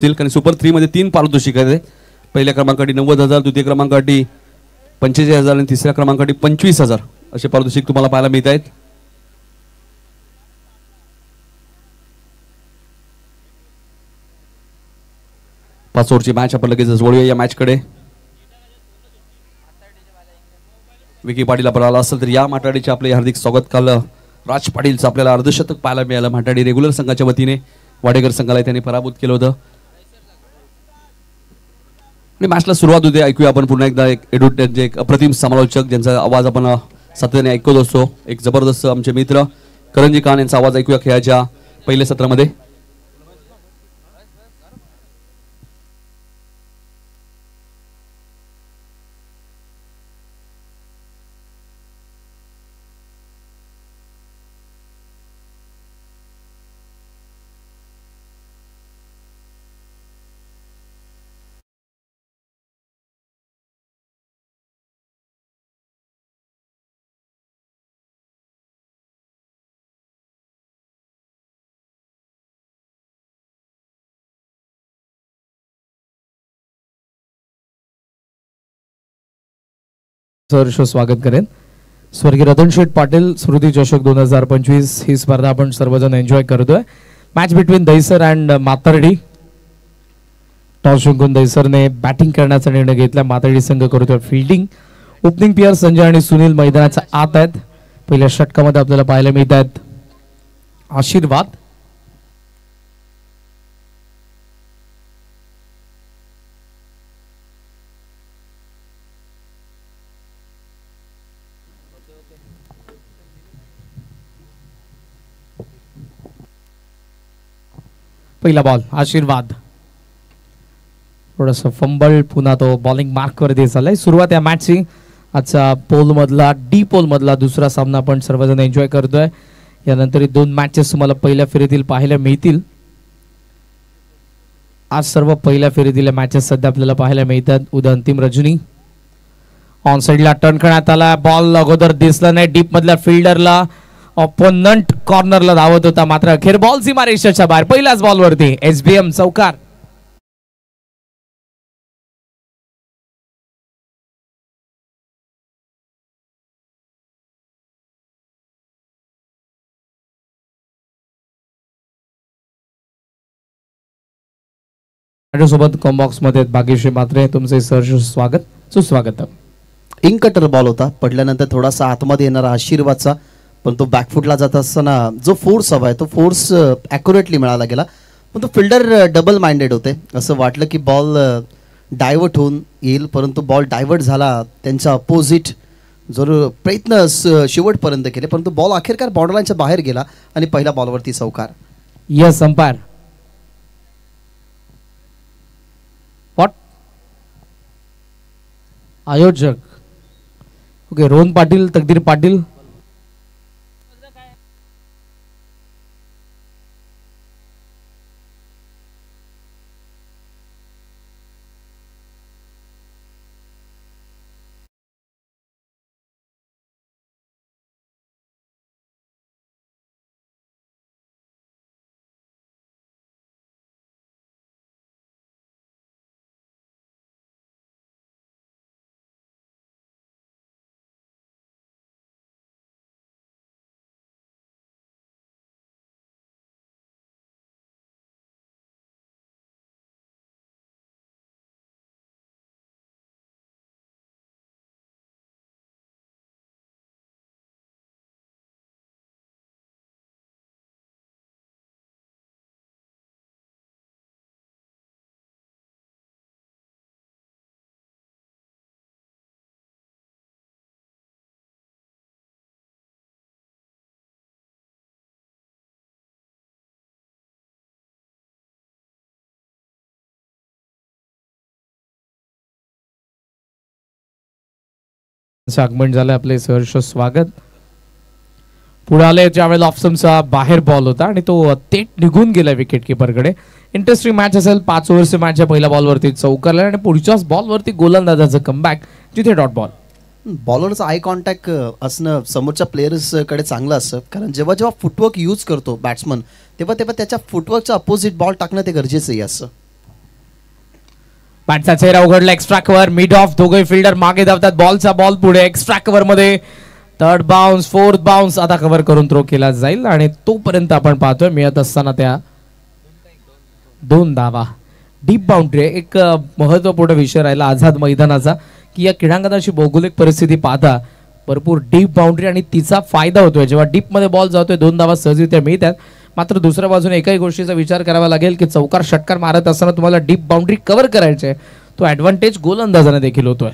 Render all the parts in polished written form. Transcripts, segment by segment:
कारण सुपर 3 मध्ये 3 पारितोषिक आहेत. पहिल्या क्रमांकासाठी 90,000, द्वितीय क्रमांकासाठी 45,000 आणि तिसऱ्या क्रमांकासाठी 25,000 असे पारितोषिक तुम्हाला पाहायला मिळत आहेत. पाच ओव्हरची मॅच आपण लगेच वळूया या मॅच कडे. विकी पाटील आपण आला असेल तर या माटाडीचे आपले हार्दिक स्वागत. काल राज पाटीलचं आपल्याला अर्धशतक पाहायला मिळालं. माटाडी रेग्युलर संघाच्या वतीने वाडेकर संघाला त्यांनी पराभूत केलं होतं आणि मॅचला सुरुवात होते. ऐकूया आपण पुन्हा एकदा एक अप्रतिम समालोचक ज्यांचा आवाज आपण सातत्याने ऐकत असतो. एक जबरदस्त आमचे मित्र करंजी खान यांचा आवाज ऐकूया खेळाच्या पहिल्या सत्रामध्ये. सहर्ष स्वागत करेन. स्वर्गीय रतन शेठ पाटील स्मृती चषक 2025 ही स्पर्धा आपण सर्वजण एन्जॉय करतोय. Match between Dahisar and Matardi. Toss जिंकून दहिसरने बॅटिंग करण्याचा निर्णय घेतला. मातर्डी संघ करतोय फिल्डिंग. ओपनिंग प्लेयर संजय आणि सुनील मैदानाच्या आत आहेत. पहिल्या षटकामध्ये आपल्याला पाहायला मिळत आहेत आशीर्वाद, पहिला बॉल आशीर्वाद, थोडंसं फंबल, पुन्हा तो बॉलिंग मार्क वरती झालाय. सुरुवात या मॅचची आजचा पोल मधला डी पोल मधला दुसरा सामना आपण सर्वजण एन्जॉय करतोय. यानंतर दोन मॅचेस तुम्हाला पहिल्या फेरीतील पाहायला मिळतील. आज सर्व पहिल्या फेरीतील मॅचेस सध्या आपल्याला पाहायला मिळतात. उद्या अंतिम रजनी. ऑन साइडला टर्न करण्यात आला. बॉल अगोदर दिसला नाही. डीप मधल्या फिल्डरला ऑपोनंट कॉर्नरला धावत होता, मात्र अखेर बॉल सीमारेषेच्या बाहेर. पहिल्याच बॉलवरती एसबीएम चौकार. माझ्यासोबत कॉम्बॉक्स मध्ये भाग्यश्री मात्रे. तुमचे सहर्ष स्वागत, सुस्वागत. इनकटर बॉल होता. पडल्यानंतर थोडासा आतमध्ये येणारा आशीर्वादचा, पण तो बॅकफुटला जात असताना जो फोर्स हवा आहे तो फोर्स ॲक्युरेटली मिळाला गेला. पण तो फिल्डर डबल माइंडेड होते. असं वाटलं की बॉल डायव्हर्ट होऊन येईल, परंतु बॉल डायव्हर्ट झाला. त्यांचा अपोजिट जरूर प्रयत्न शेवटपर्यंत केले, परंतु बॉल अखेरकार बॉर्डरलाईनच्या बाहेर गेला आणि पहिल्या बॉलवरती चौकार. Yes umpire. व्हॉट आयोजक ओके. रोहन पाटील, तकदीर पाटील. आगमन झालं. आपले सहर्ष स्वागत. पुढे आले ज्यावेळेला ऑप्शनचा बाहेर बॉल होता आणि तो थेट निघून गेला विकेट कीपरकडे. इंटरेस्टिंग मॅच असेल. 5 ओव्हरचे मॅचच्या पहिल्या बॉलवरती चौकारला आणि पुढच्याच बॉलवरती गोलंदाजाचं कमबॅक जिथे डॉट बॉल. बॉलरचं आय कॉन्टॅक्ट असणं समोरच्या प्लेयर्सकडे चांगलं असतं, कारण जेव्हा जेव्हा फुटवर्क यूज करतो बॅट्समन तेव्हा तेव्हा त्याच्या फुटवर्कच्या अपोजिट बॉल टाकणं ते गरजेचंही असतं. बॅटचा चेहरा उघडला. एक्स्ट्रा कव्हर, मिड ऑफ, दोघे फिल्डर मागे धावतात. बॉलचा बॉल पुढे, एक्स्ट्रा कव्हर मध्ये थर्ड बाउन्स, फोर्थ बाउन्स आता कव्हर करून थ्रो केला जाईल आणि तोपर्यंत आपण पाहतोय मिळत असताना त्या 2 धावा. डीप बाउंड्री एक महत्वपूर्ण विषय राहिला आझाद मैदानाचा की या क्रीडांगणाची भौगोलिक परिस्थिती पाहता भरपूर डीप बाउंड्री आणि तिचा फायदा होतोय. जेव्हा डीप मध्ये बॉल जातोय 2 धावा सहजरित्या मिळतात. मात्र दुसऱ्या बाजूने एकाही गोष्टीचा विचार करावा लागेल की चौकार षटकार मारत असताना तुम्हाला डीप बाउंड्री कव्हर करायचे, तो ऍडव्हान्टेज गोलंदाजाने देखील होतोय.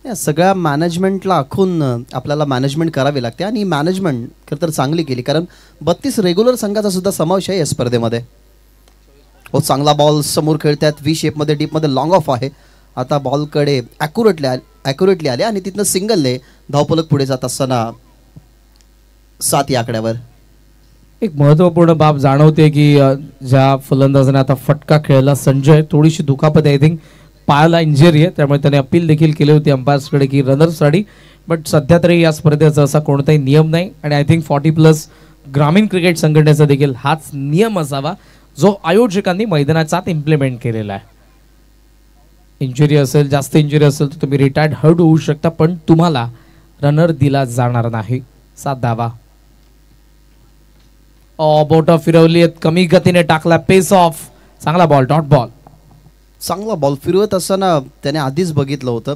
या सगळ्या मॅनेजमेंटला आखून आपल्याला मॅनेजमेंट करावी लागते आणि मॅनेजमेंट खरं तर चांगली केली, कारण 32 रेग्युलर संघाचा सुद्धा समावेश आहे या स्पर्धेमध्ये. हो, चांगला बॉल समोर खेळतात. व्ही शेपमध्ये डीपमध्ये लॉंग ऑफ आहे. आता बॉलकडे ॲक्युरेटली आले आणि तिथनं सिंगलने धावपलक पुढे जात असताना 7 या आकड्यावर. एक महत्वपूर्ण बाब जाणवते की ज्या फलंदाजाने आता फटका खेळला संजय, थोडीशी दुखापत आय थिंक पायाला इंजरी आहे, त्यामुळे त्याने अपील देखील केली होती अंपायर्सकडे की रनर्ससाठी. बट सध्या तरी या स्पर्धेचा असा कोणताही नियम नाही आणि आय थिंक 40+ ग्रामीण क्रिकेट संघटनेचा देखील हाच नियम असावा जो आयोजकांनी मैदानाचाच इम्प्लिमेंट केलेला आहे. इंजुरी असेल, जास्त इंजुरी असेल तर तुम्ही रिटायर्ड हर्ट होऊ शकता, पण तुम्हाला रनर दिला जाणार नाही. 7 धावा. बोट फिरवली, कमी गतीने टाकला, पेस ऑफ, चांगला बॉल, डॉट बॉल. चांगला बॉल फिरवत असताना त्याने आधीच बघितलं होतं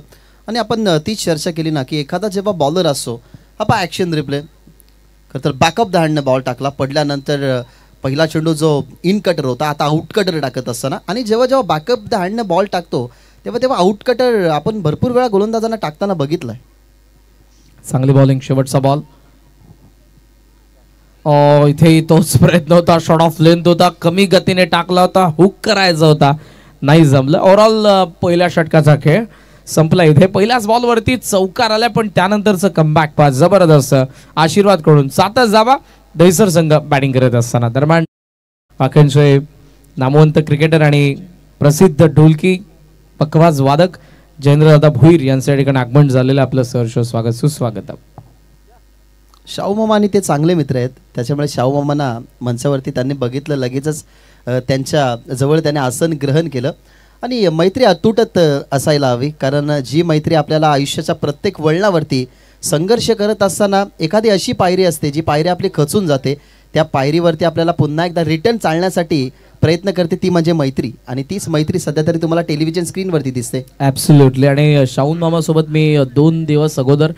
आणि आपण तीच चर्चा केली ना की एखादा जेव्हा बॉलर असतो, हा पहा ॲक्शन रिप्ले, खरं तर बॅकअप द हँडने बॉल टाकला. पडल्यानंतर पहिला चेंडू जो इन कटर होता आता आउट कटर टाकत असताना, आणि जेव्हा जेव्हा बॅकअप द हँडने बॉल टाकतो तेव्हा आउट कटर आपण भरपूर वेळा गोलंदाजांना टाकताना बघितलंय. चांगली बॉलिंग, शेवटचा बॉल. इथे तोच प्रयत्न होता, शॉर्ट ऑफ लेंथ होता, कमी गतीने टाकला होता, हुक करायचा होता, नाही जमलं. ओव्हरऑल पहिल्या षटकाचा खेळ संपला. इथे पहिल्याच बॉलवरती चौकार आल्या, पण त्यानंतरचं कमबॅक पास जबरदस्त आशीर्वाद कडून. 7 धावा दहिसर संघ बॅटिंग करत असताना. दरम्यान पाखंडचे नामवंत क्रिकेटर आणि प्रसिद्ध ढोलकी पखवाज वादक जयेंद्रदादा भोईर यांच्या ठिकाणी आगमन झालेलं. आपलं सहर्ष स्वागत, सुस्वागत. शाहू मामा आणि ते चांगले मित्र आहेत, त्याच्यामुळे शाहू मामांना मंचावरती त्यांनी बघितलं, लगेचच त्यांच्या जवळ त्याने आसन ग्रहण केलं. आणि मैत्री अतूटत असायला हवी, कारण जी मैत्री आपल्याला आयुष्याच्या प्रत्येक वळणावरती संघर्ष करत असताना एखादी अशी पायरी असते जी पायरी आपली खचून जाते, त्या पायरीवरती आपल्याला पुन्हा एकदा रिटर्न चालण्यासाठी प्रयत्न करते, ती म्हणजे मैत्री. आणि तीच मैत्री सध्या तरी तुम्हाला टेलिव्हिजन स्क्रीनवरती दिसते. ॲब्सोल्युटली. आणि शाहून मामासोबत मी 2 दिवस अगोदर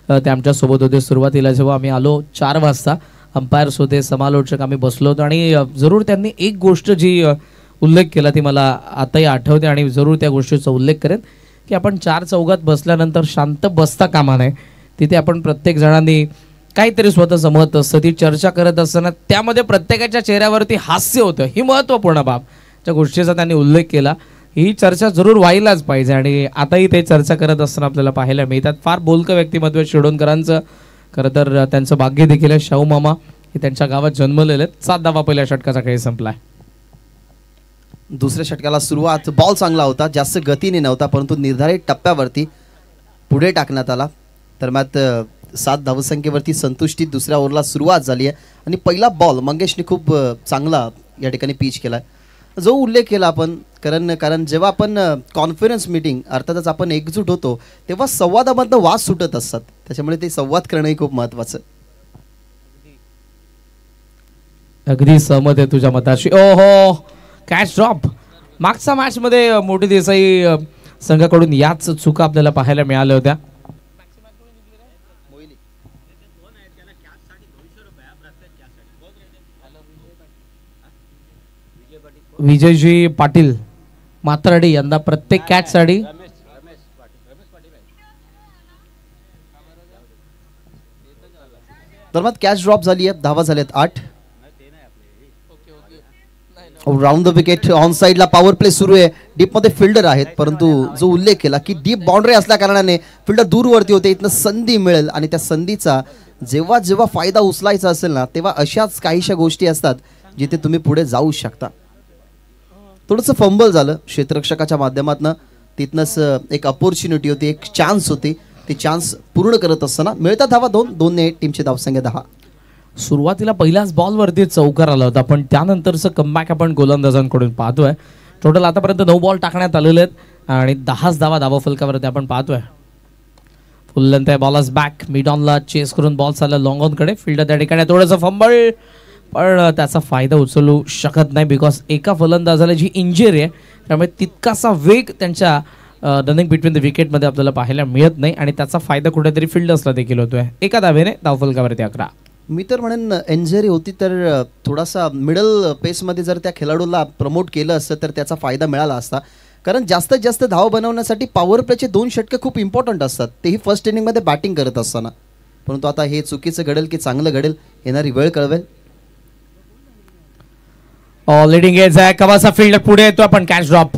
ते आमच्यासोबत होते. सुरुवातीला जेव्हा आम्ही आलो 4 वाजता, अंपायर्स होते, समालोचक, आम्ही बसलो होतो आणि जरूर त्यांनी एक गोष्ट जी उल्लेख केला ती मला आताही आठवते आणि जरूर त्या गोष्टीचा उल्लेख करेन की आपण 4 चौघात बसल्यानंतर शांत बसता कामा नये. तिथे आपण प्रत्येक जणांनी काहीतरी स्वतःचं मत असतं, ती चर्चा करत असताना त्यामध्ये प्रत्येकाच्या चेहऱ्यावरती हास्य होतं. ही महत्त्वपूर्ण बाब त्या गोष्टीचा त्यांनी उल्लेख केला. ही चर्चा जरूर व्हायलाच पाहिजे आणि आताही ते चर्चा करत असताना आपल्याला पाहायला मिळतात. फार बोलकं व्यक्तिमत्व शिडोणकरांचं, खरं तर त्यांचं भाग्य देखील आहे. शाहू मामा हे त्यांच्या गावात जन्मलेले आहेत. 7 धावा पहिल्या षटकाचा खेळ संपलाय. दुसऱ्या षटकाला सुरुवात, बॉल चांगला होता, जास्त गतीने नव्हता, परंतु निर्धारित टप्प्यावरती पुढे टाकण्यात आला. तर मात 7 धावसंख्येवरती संतुष्टीत दुसऱ्या ओव्हरला सुरुवात झाली आहे आणि पहिला बॉल मंगेशने खूप चांगला या ठिकाणी पिच केला आहे, जो उल्लेख केला आपण. कारण जेव्हा आपण कॉन्फरन्स मीटिंग अर्थातच आपण एकजूट होतो तेव्हा संवादामधनं वाद सुटत असतात, त्याच्यामुळे ते संवाद करणंही खूप महत्त्वाचं. अगदी सहमत आहे तुझ्या मताशी. ओहो, कॅच ड्रॉप. मागच्या मॅचमध्ये मोठी देसाई संघाकडून याच चुका आपल्याला पाहायला मिळाल्या होत्या. विजयजी पाटील मात्राडी यंदा प्रत्येक कॅच साठी दरम्यान कॅच ड्रॉप झाली आहे. धावा झाल्यात 8. राऊंड द विकेट ऑन साइडला पॉवर प्ले सुरू आहे. डीप मध्ये फिल्डर आहेत, परंतु जो उल्लेख केला की डीप बाउंड्री असल्या कारणाने फिल्डर दूरवरती होते, इथनं संधी मिळेल आणि त्या संधीचा जेव्हा जेव्हा फायदा उचलायचा असेल ना तेव्हा अशाच काहीशा गोष्टी असतात जिथे तुम्ही पुढे जाऊ शकता. थोडंसं फंबल झालं क्षेत्ररक्षकाच्या माध्यमातून, तिथनंच एक अपॉर्च्युनिटी होती, एक चान्स होती, ती चान्स पूर्ण करत असताना मिळतात धावा 2 टीमची धावसंख्या 10. सुरुवातीला पहिल्याच बॉलवरती चौकार आला होता, पण त्यानंतरचं कमबॅक आपण गोलंदाजांकडून पाहतोय. टोटल आतापर्यंत 9 बॉल टाकण्यात आलेले आहेत आणि 10 धावा फलकावरती आपण पाहतोय. फुल लेंथ आहे, बॉल बॅक मिड ऑनला चेस करून बॉल चालला लॉंग ऑन कडे. फिल्डर त्या ठिकाणी थोडंसं फंबल, पण त्याचा फायदा उचलू शकत नाही बिकॉज एका फलंदाजाला जी इंजुरी आहे त्यामुळे तितकासा वेग त्यांच्या रनिंग बिटवीन द विकेटमध्ये आपल्याला पाहायला मिळत नाही आणि त्याचा फायदा कुठेतरी फिल्डर्सला देखील होतोय. एका धावेने धावफलकावरती 11. मी तर म्हणेन इंजरी होती तर थोडासा मिडल पेसमध्ये जर त्या खेळाडूला प्रमोट केलं असतं तर त्याचा फायदा मिळाला असता. कारण जास्तीत जास्त धाव बनवण्यासाठी पॉवर प्लेचे 2 षटके खूप इम्पॉर्टंट असतात, तेही फर्स्ट इनिंगमध्ये बॅटिंग करत असताना. परंतु आता हे चुकीचं घडेल की चांगलं घडेल येणारी वेळ कळवेल. लिडिंग एज आहे, कवासा फिल्डर पुढे येतो आपण कॅच ड्रॉप.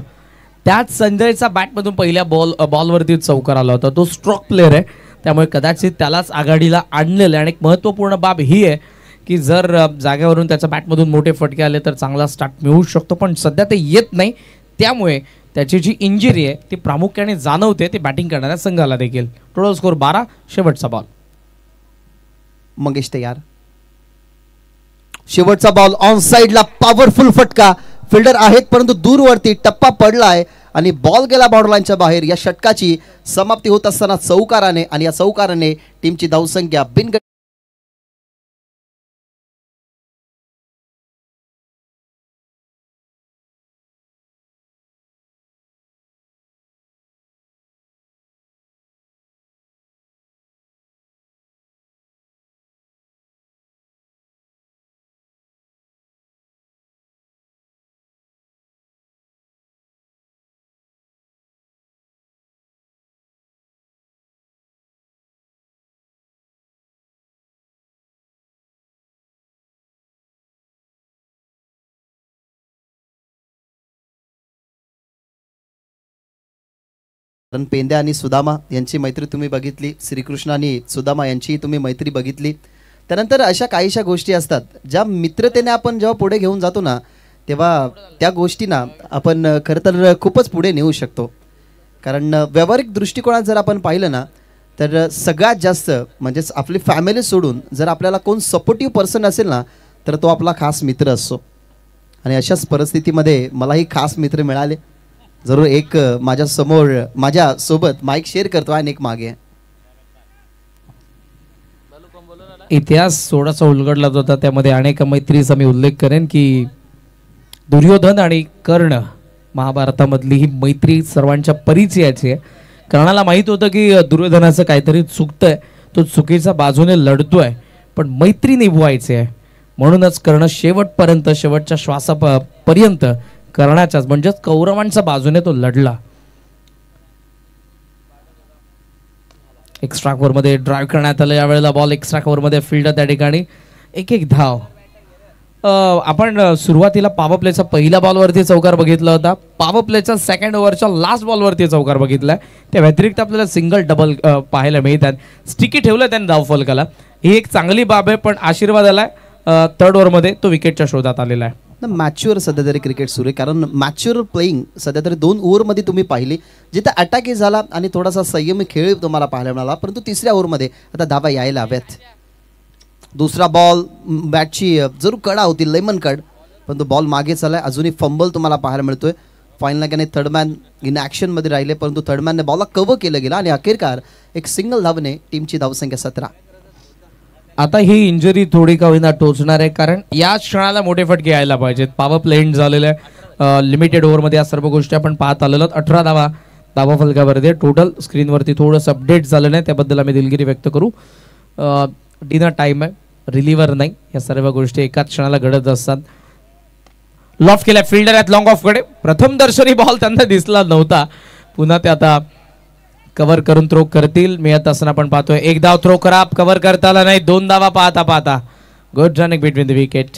त्याच संजयचा बॅटमधून पहिल्या बॉलवरती चौकार आला होता. तो स्ट्रोक प्लेअर आहे त्यामुळे कदाचित त्यालाच आघाडीला आणलेलं आहे. आणि एक महत्त्वपूर्ण बाब ही आहे की जर जागेवरून त्याच्या बॅटमधून मोठे फटके आले तर चांगला स्टार्ट मिळू शकतो, पण सध्या ते येत नाही. त्यामुळे त्याची जी इंजुरी आहे ती प्रामुख्याने जाणवते ती बॅटिंग करणाऱ्या संघाला देखील. Total score 12. शेवटचा बॉल. मंगेश तयार. शेवटचा बॉल ऑन साइडला पॉवरफुल फटका. फिल्डर आहेत परंतु दूरवरती टप्पा पडलाय आणि बॉल गेला बॉर्डरलाईनच्या बाहेर. या षटकाची समाप्ती होत असताना चौकाराने आणि या चौकाराने टीमची धावसंख्या बिनगट पेंद्या आणि सुदामा यांची मैत्री तुम्ही बघितली, श्रीकृष्ण आणि सुदामा यांची तुम्ही मैत्री बघितली. त्यानंतर अशा काहीशा गोष्टी असतात ज्या मित्रतेने आपण जेव्हा पुढे घेऊन जातो ना तेव्हा त्या गोष्टींना आपण खरं तर खूपच पुढे नेऊ शकतो. कारण व्यावहारिक दृष्टिकोनात जर आपण पाहिलं ना तर सगळ्यात जास्त म्हणजेच आपली फॅमिली सोडून जर आपल्याला कोण सपोर्टिव्ह पर्सन असेल ना तर तो आपला खास मित्र असतो. आणि अशाच परिस्थितीमध्ये मलाही खास मित्र मिळाले. जरूर एक माझ्या समोर माझ्या सोबत माईक शेअर करतो आणि एक मागे. इतिहास थोडासा उलगडला होता, त्यामध्ये अनेक मैत्रीचा मी उल्लेख करेन की दुर्योधन आणि कर्ण महाभारतामधली ही मैत्री सर्वांच्या परिचयाची आहे. कर्णाला माहित होतं की दुर्योधनाचं काहीतरी चुकतंय, तो चुकीच्या बाजूने लढतोय, पण मैत्री निभवायची आहे म्हणूनच कर्ण शेवटपर्यंत शेवटच्या श्वासापर्यंत कर्णाच्याच म्हणजेच कौरवांच्या बाजूने तो लढला. एक्स्ट्रा ओव्हरमध्ये ड्राईव्ह करण्यात आलं यावेळेला बॉल. एक्स्ट्रा ओव्हरमध्ये फिल्डर त्या ठिकाणी एक धाव. आपण सुरुवातीला पॉवर प्लेचा पहिल्या बॉलवरती चौकार बघितला होता, पॉवर प्लेच्या सेकंड ओव्हरच्या लास्ट बॉलवरती चौकार बघितलाय. त्या व्यतिरिक्त आपल्याला सिंगल डबल पाहायला मिळतात. स्टिकी ठेवलं त्याने धावफलकाला, ही एक चांगली बाब आहे, पण आशीर्वाद आलाय थर्ड ओव्हरमध्ये तो विकेटच्या शोधात आलेला आहे. मॅच्युअर सध्या तरी क्रिकेट सुरू आहे, कारण मॅच्युअर प्लेईंग सध्या तरी 2 ओव्हरमध्ये तुम्ही पाहिली जिथे अटॅकही झाला आणि थोडासा संयमी खेळ तुम्हाला पाहायला मिळाला, परंतु तिसऱ्या ओव्हरमध्ये आता धावा यायला हव्यात. दुसरा बॉल बॅटची जरूर कडा होती, लेमन कड, परंतु बॉल मागे चाललाय. अजूनही फंबल तुम्हाला पाहायला मिळतोय. फायनल त्याने थर्ड मॅन इन ॲक्शनमध्ये राहिले, परंतु थर्ड मॅनने बॉलला कव्हर केलं गेलं आणि अखेरकार एक सिंगल धावने टीमची धावसंख्या 17. आता ही इंजरी थोडी का होईना टोचणार आहे, कारण या क्षणाला मोठे फटके यायला पाहिजेत. पॉवर प्ले एंड झालेलं आहे, लिमिटेड ओव्हरमध्ये या सर्व गोष्टी आपण पाहत आलेलो आहोत. 18 धावा फलकावरती टोटल. स्क्रीनवरती थोडंसं अपडेट झालं नाही, त्याबद्दल आम्ही दिलगिरी व्यक्त करू. डिनर टाइम आहे, रिलीव्हर नाही, या सर्व गोष्टी एकाच क्षणाला घडत असतात. लॉफ केला फिल्डर आहेत लॉंग ऑफ कडे. प्रथम दर्शनी बॉल त्यांना दिसला नव्हता, पुन्हा ते आता कव्हर करून थ्रो करतील. मिळत असताना आपण पाहतोय एक धाव थ्रो खराब, कव्हर करता आला नाही. 2 धावा पाहता good running between the wicket.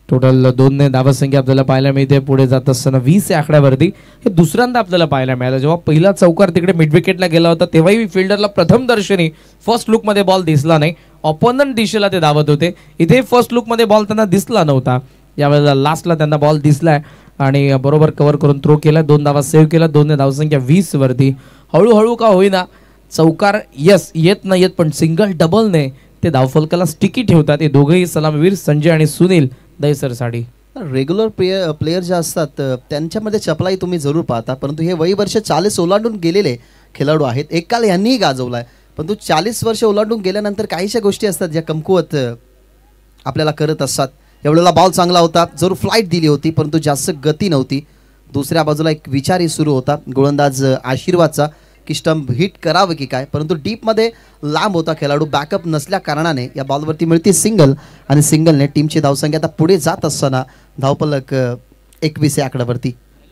Total 2 धावसंख्या आपल्याला पाहायला मिळते. पुढे जात असताना 20 या आकड्यावरती हे दुसऱ्यांदा आपल्याला पाहायला मिळालं. जेव्हा पहिला चौकार तिकडे मिड विकेटला गेला होता तेव्हाही फिल्डरला प्रथम दर्शनी फर्स्ट लुकमध्ये बॉल दिसला नाही, ऑपोनंट दिशेला ते धावत होते. इथे फर्स्ट लुकमध्ये बॉल त्यांना दिसला नव्हता, यावेळेला लास्टला त्यांना बॉल दिसलाय आणि बरोबर कव्हर करून थ्रो केला. 2 धावा सेव्ह केला. 2 धावसंख्या 20 वरती. हळूहळू का होईना चौकार येत नाही येत, पण सिंगल डबलने ते धावफलकाला स्टिकी ठेवतात. हे दोघेही सलामीवीर संजय आणि सुनील दैसरसाठी. रेग्युलर प्लेयर जे असतात त्यांच्यामध्ये चपलाई तुम्ही जरूर पाहता, परंतु हे वय वर्ष 40 ओलांडून गेलेले खेळाडू आहेत. एक काल यांनीही गाजवला आहे, परंतु 40 वर्ष ओलांडून गेल्यानंतर काहीशा गोष्टी असतात ज्या कमकुवत आपल्याला करत असतात. एवढ्याला बॉल चांगला होता, जरूर फ्लाईट दिली होती, परंतु जास्त गती नव्हती. दुसऱ्या बाजूला एक विचारही सुरू होता गोलंदाज आशीर्वादचा की स्टंप हिट करावं की काय, परंतु डीपमध्ये लांब होता खेळाडू. बॅकअप नसल्या कारणाने या बॉलवरती मिळते सिंगल आणि सिंगलने टीमची धावसंख्या आता पुढे जात असताना धावफलक 21 या आकड्यावरती.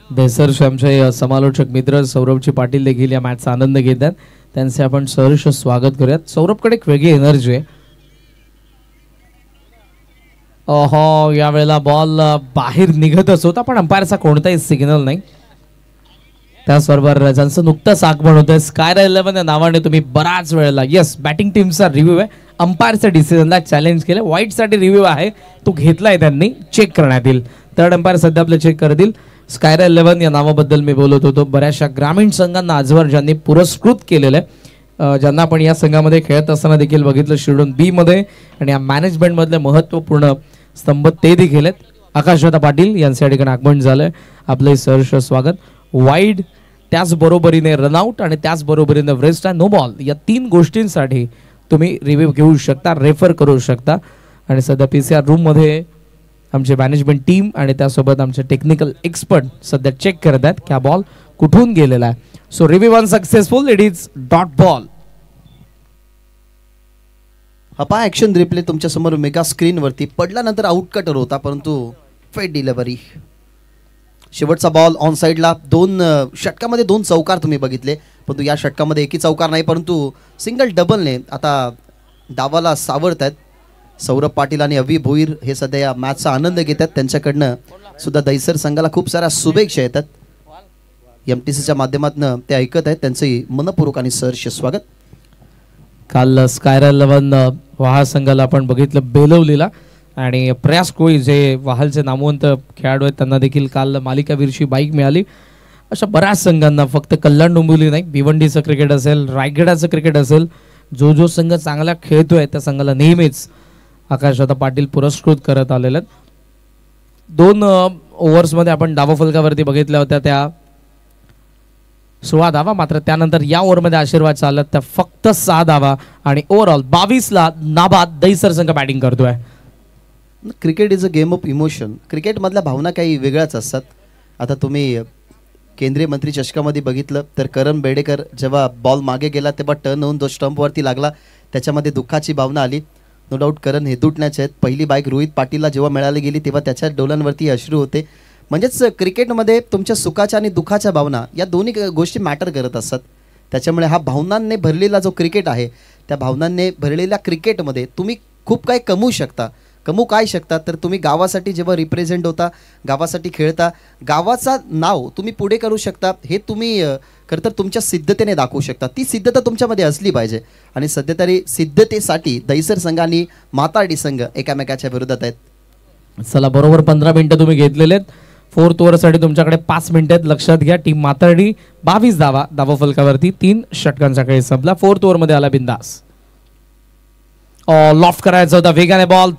देसरचे आमचे समालोचक मित्र सौरभजी पाटील देखील या मॅचचा आनंद घेतात. त्यांचे आपण सहर्ष स्वागत करूयात. सौरभकडे एक वेगळी एनर्जी आहे. ओहो, यावेळेला बॉल बाहेर निघतच होता, पण अंपायरचा कोणताही सिग्नल नाही. त्याचबरोबर ज्यांचं नुकतंच आगमन होतं स्कायर 11 या नावाने तुम्ही बराच वेळेला येस बॅटिंग टीमचा रिव्ह्यू आहे. अंपायरच्या डिसिजनला चॅलेंज केलं. व्हाईटसाठी रिव्ह्यू आहे, तो घेतलाय त्यांनी, चेक करण्यात येईल. थर्ड अंपायर सध्या आपलं चेक करतील. स्कायर 11 या नावाबद्दल मी बोलत होतो. बऱ्याचशा ग्रामीण संघांना आजवर ज्यांनी पुरस्कृत केलेलं आहे, ज्यांना आपण या संघामध्ये खेळत असताना देखील बघितलं शिडून बी मध्ये, आणि या मॅनेजमेंटमधले महत्त्वपूर्ण स्तंभ ते देखील आहेत. आकाशदादा पाटील यांच्या ठिकाणी आगमन झालंय. आपलं सहर्ष स्वागत. वाईड, त्याचबरोबरीने रनआउट आणि त्याचबरोबरीने व्रेस्ट आणि नो बॉल या 3 गोष्टींसाठी तुम्ही रिव्ह्यू घेऊ शकता, रेफर करू शकता. आणि सध्या PCR रूममध्ये आमचे मॅनेजमेंट टीम आणि त्यासोबत आमचे टेक्निकल एक्सपर्ट सध्या चेक करत आहेत की हा बॉल कुठून गेलेला आहे. So review one successful, it is dot ball. हा पहा ॲक्शन रिप्ले तुमच्यासमोर मेगा स्क्रीनवरती पडल्यानंतर आउट कटर होता, परंतु फेट डिलिव्हरी. शेवटचा बॉल ऑन साईडला. 2 षटकामध्ये 2 चौकार तुम्ही बघितले, परंतु या षटकामध्ये एकही चौकार नाही, परंतु सिंगल डबलने आता डावाला सावरत आहेत. सौरभ पाटील आणि अवी भोईर हे सध्या या मॅचचा आनंद घेतात. त्यांच्याकडनं सुद्धा दैसर संघाला खूप साऱ्या शुभेच्छा येतात. MTCच्या माध्यमातून ते ऐकत आहेत. त्यांचे मनपूर्वक आणि सहर्ष स्वागत. काल स्कायर 11 वाहा संघाला आपण बघितलं बेलवलीला, आणि प्रयास कोळी जे वाहालचे नामवंत खेळाडू आहेत त्यांना देखील काल मालिकावीरची बाईक मिळाली. अशा बऱ्याच संघांना, फक्त कल्याण डोंबिवली नाही, भिवंडीचं क्रिकेट असेल, रायगडाचं क्रिकेट असेल, जो संघ चांगला खेळतोय त्या संघाला नेहमीच आकाशदादा पाटील पुरस्कृत करत आलेले आहेत. 2 ओव्हर्समध्ये आपण धावफलकावरती बघितल्या होत्या त्या 16 धावा, मात्र त्यानंतर या ओव्हरमध्ये आशीर्वाद चालत त्या फक्त 6 धावा, आणि ओव्हरऑल 22ला नाबाद दैसर संघ बॅटिंग करतोय. Cricket is a game of emotion. क्रिकेटमधल्या भावना काही वेगळ्याच असतात. आता तुम्ही केंद्रीय मंत्री चषकामध्ये बघितलं तर करण बेडेकर जेव्हा बॉल मागे गेला तेव्हा टर्न होऊन जो स्टंपवरती लागला त्याच्यामध्ये दुःखाची भावना आली. नो डाऊट करण हे दुटण्याचे आहेत. पहिली बाईक रोहित पाटीलला जेव्हा मिळाली गेली तेव्हा त्याच्या डोळ्यांवरती अश्रू होते. म्हणजेच क्रिकेटमध्ये तुमच्या सुखाच्या आणि दुःखाच्या भावना या दोन्ही गोष्टी मॅटर करत असतात. त्याच्यामुळे हा भावनांनी भरलेला जो क्रिकेट आहे, त्या भावनांनी भरलेल्या क्रिकेटमध्ये तुम्ही खूप काही कमवू काय शकता, तर तुम्ही गावासाठी जेव्हा रिप्रेझेंट होता, गावासाठी खेळता, गावाचा नाव तुम्ही पुढे करू शकता. हे तुम्ही खरं तर तुमच्या सिद्धतेने दाखवू शकता. ती सिद्धता तुमच्यामध्ये असली पाहिजे, आणि सध्या तरी सिद्धतेसाठी दैसर संघ आणि माताडी संघ एकामेकाच्या विरोधात आहेत. चला, बरोबर 15 मिनिटं तुम्ही घेतलेले आहेत. 4th ओव्हरसाठी तुमच्याकडे 5 मिनिटं आहेत. लक्षात घ्या, टीम माताडी 22 धावा धावफलकावरती 3 षटकांचा खेळ संपला. 4th ओव्हरमध्ये आला बिंदास. लॉफ्ट करायचा होता वेगाने बॉल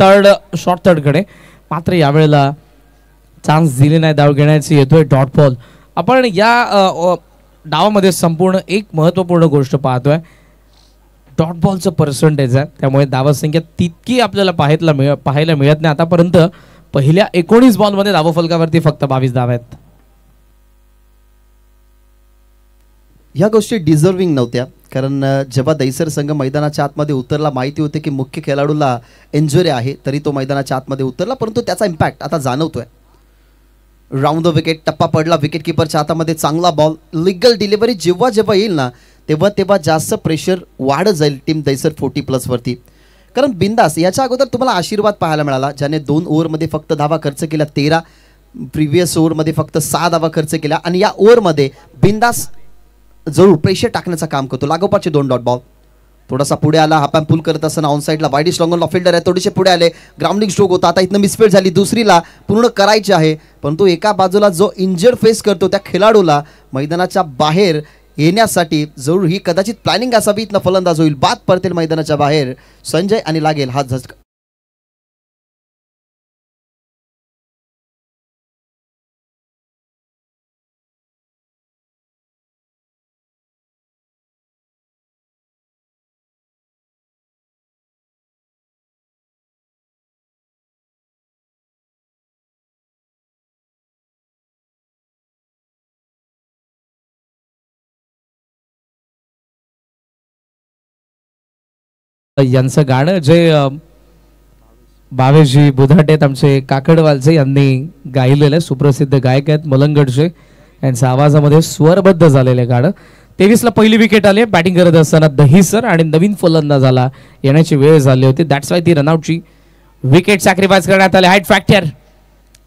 शॉर्ट थर्डकडे, मात्र यावेळेला चान्स दिले नाही धाव घेण्याची. येतोय डॉट बॉल. आपण या डावामध्ये संपूर्ण एक महत्त्वपूर्ण गोष्ट पाहतोय, डॉट बॉलचं पर्सेंटेज आहे. त्यामुळे धावसंख्या तितकी आपल्याला पाहायला मिळत नाही. आतापर्यंत पहिल्या 19 बॉलमध्ये धावफलकावरती फक्त 22 धावा आहेत. ह्या गोष्टी डिझर्विंग नव्हत्या, कारण जेव्हा दैसर संघ मैदानाच्या आतमध्ये उतरला, माहिती होते की मुख्य खेळाडूला इंजुरी आहे, तरी तो मैदानाच्या आतमध्ये उतरला, परंतु त्याचा इम्पॅक्ट आता जाणवतोय. राऊंड द विकेट, टप्पा पडला विकेट किपरच्या हातामध्ये, चांगला बॉल, लिगल डिलिव्हरी. जेव्हा येईल ना तेव्हा जास्त प्रेशर वाढत जाईल टीम दैसर 40+ वरती. कारण बिंदास याच्या अगोदर तुम्हाला आशीर्वाद पाहायला मिळाला, ज्याने 2 ओव्हरमध्ये फक्त धावा खर्च केल्या, 13 प्रिव्हियस ओव्हरमध्ये फक्त 6 धावा खर्च केल्या, आणि या ओव्हरमध्ये बिंदास जरूर प्रेशर टाकण्याचं काम करतो. लागोपाठचे 2 डॉट बॉल. थोडासा पुढे आला, हा पॅम पुल करत असताना ऑन साईडला वाईडिश लॉंग ऑन फिल्डर आहे, थोडेसे पुढे आले, ग्राउंडिंग स्ट्रोक होता. आता इथनं मिसफील्ड झाली, दुसरीला पूर्ण करायची आहे, परंतु एका बाजूला जो इंजर्ड फेस करतो त्या खेळाडूला मैदानाच्या बाहेर येण्यासाठी जरूर ही कदाचित प्लॅनिंग असावी. इथनं फलंदाज होईल, बाद पडतील मैदानाच्या बाहेर. संजय आणि लागेल हा झटका. यांचं गाणं जे भावेशजी बुधाटेत आमचे काकडवालचे यांनी गायलेलं आहे. सुप्रसिद्ध गायक आहेत मलंगडचे. यांच्या आवाजामध्ये स्वरबद्ध झालेले गाणं. 23 ला पहिली विकेट आली. बॅटिंग करत असताना दहीसर आणि नवीन फलंदाज आला येण्याची वेळ झाली होती. दॅट्स वाय ती रनआउटची विकेट सॅक्रिफाईस करण्यात आली. Height factor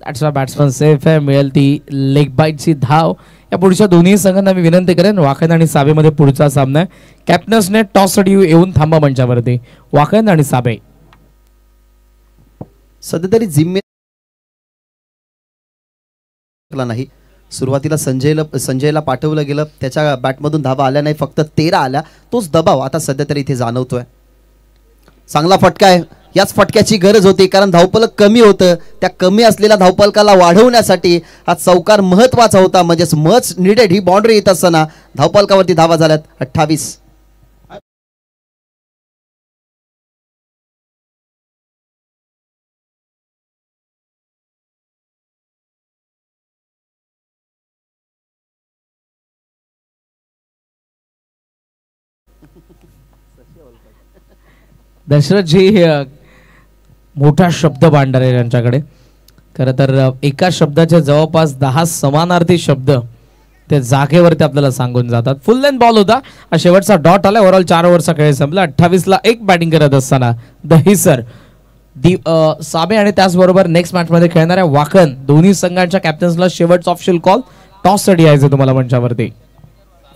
that's why batsman safe आहे. मिळेल ती लेग बाईटची धाव. या पुढच्या दोन्ही संघांना मी विनंती करेन, वाकण आणि साबेमध्ये पुढचा सामना आहे. कॅप्टन्सने टॉससाठी येऊन थांबा मंचावरती. वाकण आणि साबे सध्या तरी जिम्मेदार नाही. सुरुवातीला संजयला पाठवलं गेलं, त्याच्या बॅटमधून धावा आल्या नाही, फक्त 13 आल्या. तोच दबाव आता सध्या तरी इथे जाणवतोय. चांगला फटका आहे. याच फटक्याची गरज होती, कारण धावफलक कमी होतं. त्या कमी असलेल्या धावफलकाला वाढवण्यासाठी हा चौकार महत्वाचा होता. म्हणजेच मच निडेड ही बाउंड्री येत असताना धावफलकावरती धावा झाल्यात 28. दशरथजी मोठा शब्द भांडार आहे त्यांच्याकडे. खरं तर एका शब्दाच्या जवळपास 10 समानार्थी शब्द ते जागेवरती आपल्याला सांगून जातात. फुल लेंथ बॉल होता. हा शेवटचा डॉट आला. ओव्हरऑल 4 ओव्हरचा खेळ संपला. 28 ला 1 बॅटिंग करत असताना दहीसर साबे आणि त्याचबरोबर नेक्स्ट मॅचमध्ये खेळणाऱ्या वाकण दोन्ही संघांच्या कॅप्टन्सला शेवटचा ऑफिशियल कॉल टॉससाठी यायचं तुम्हाला मंचावरती.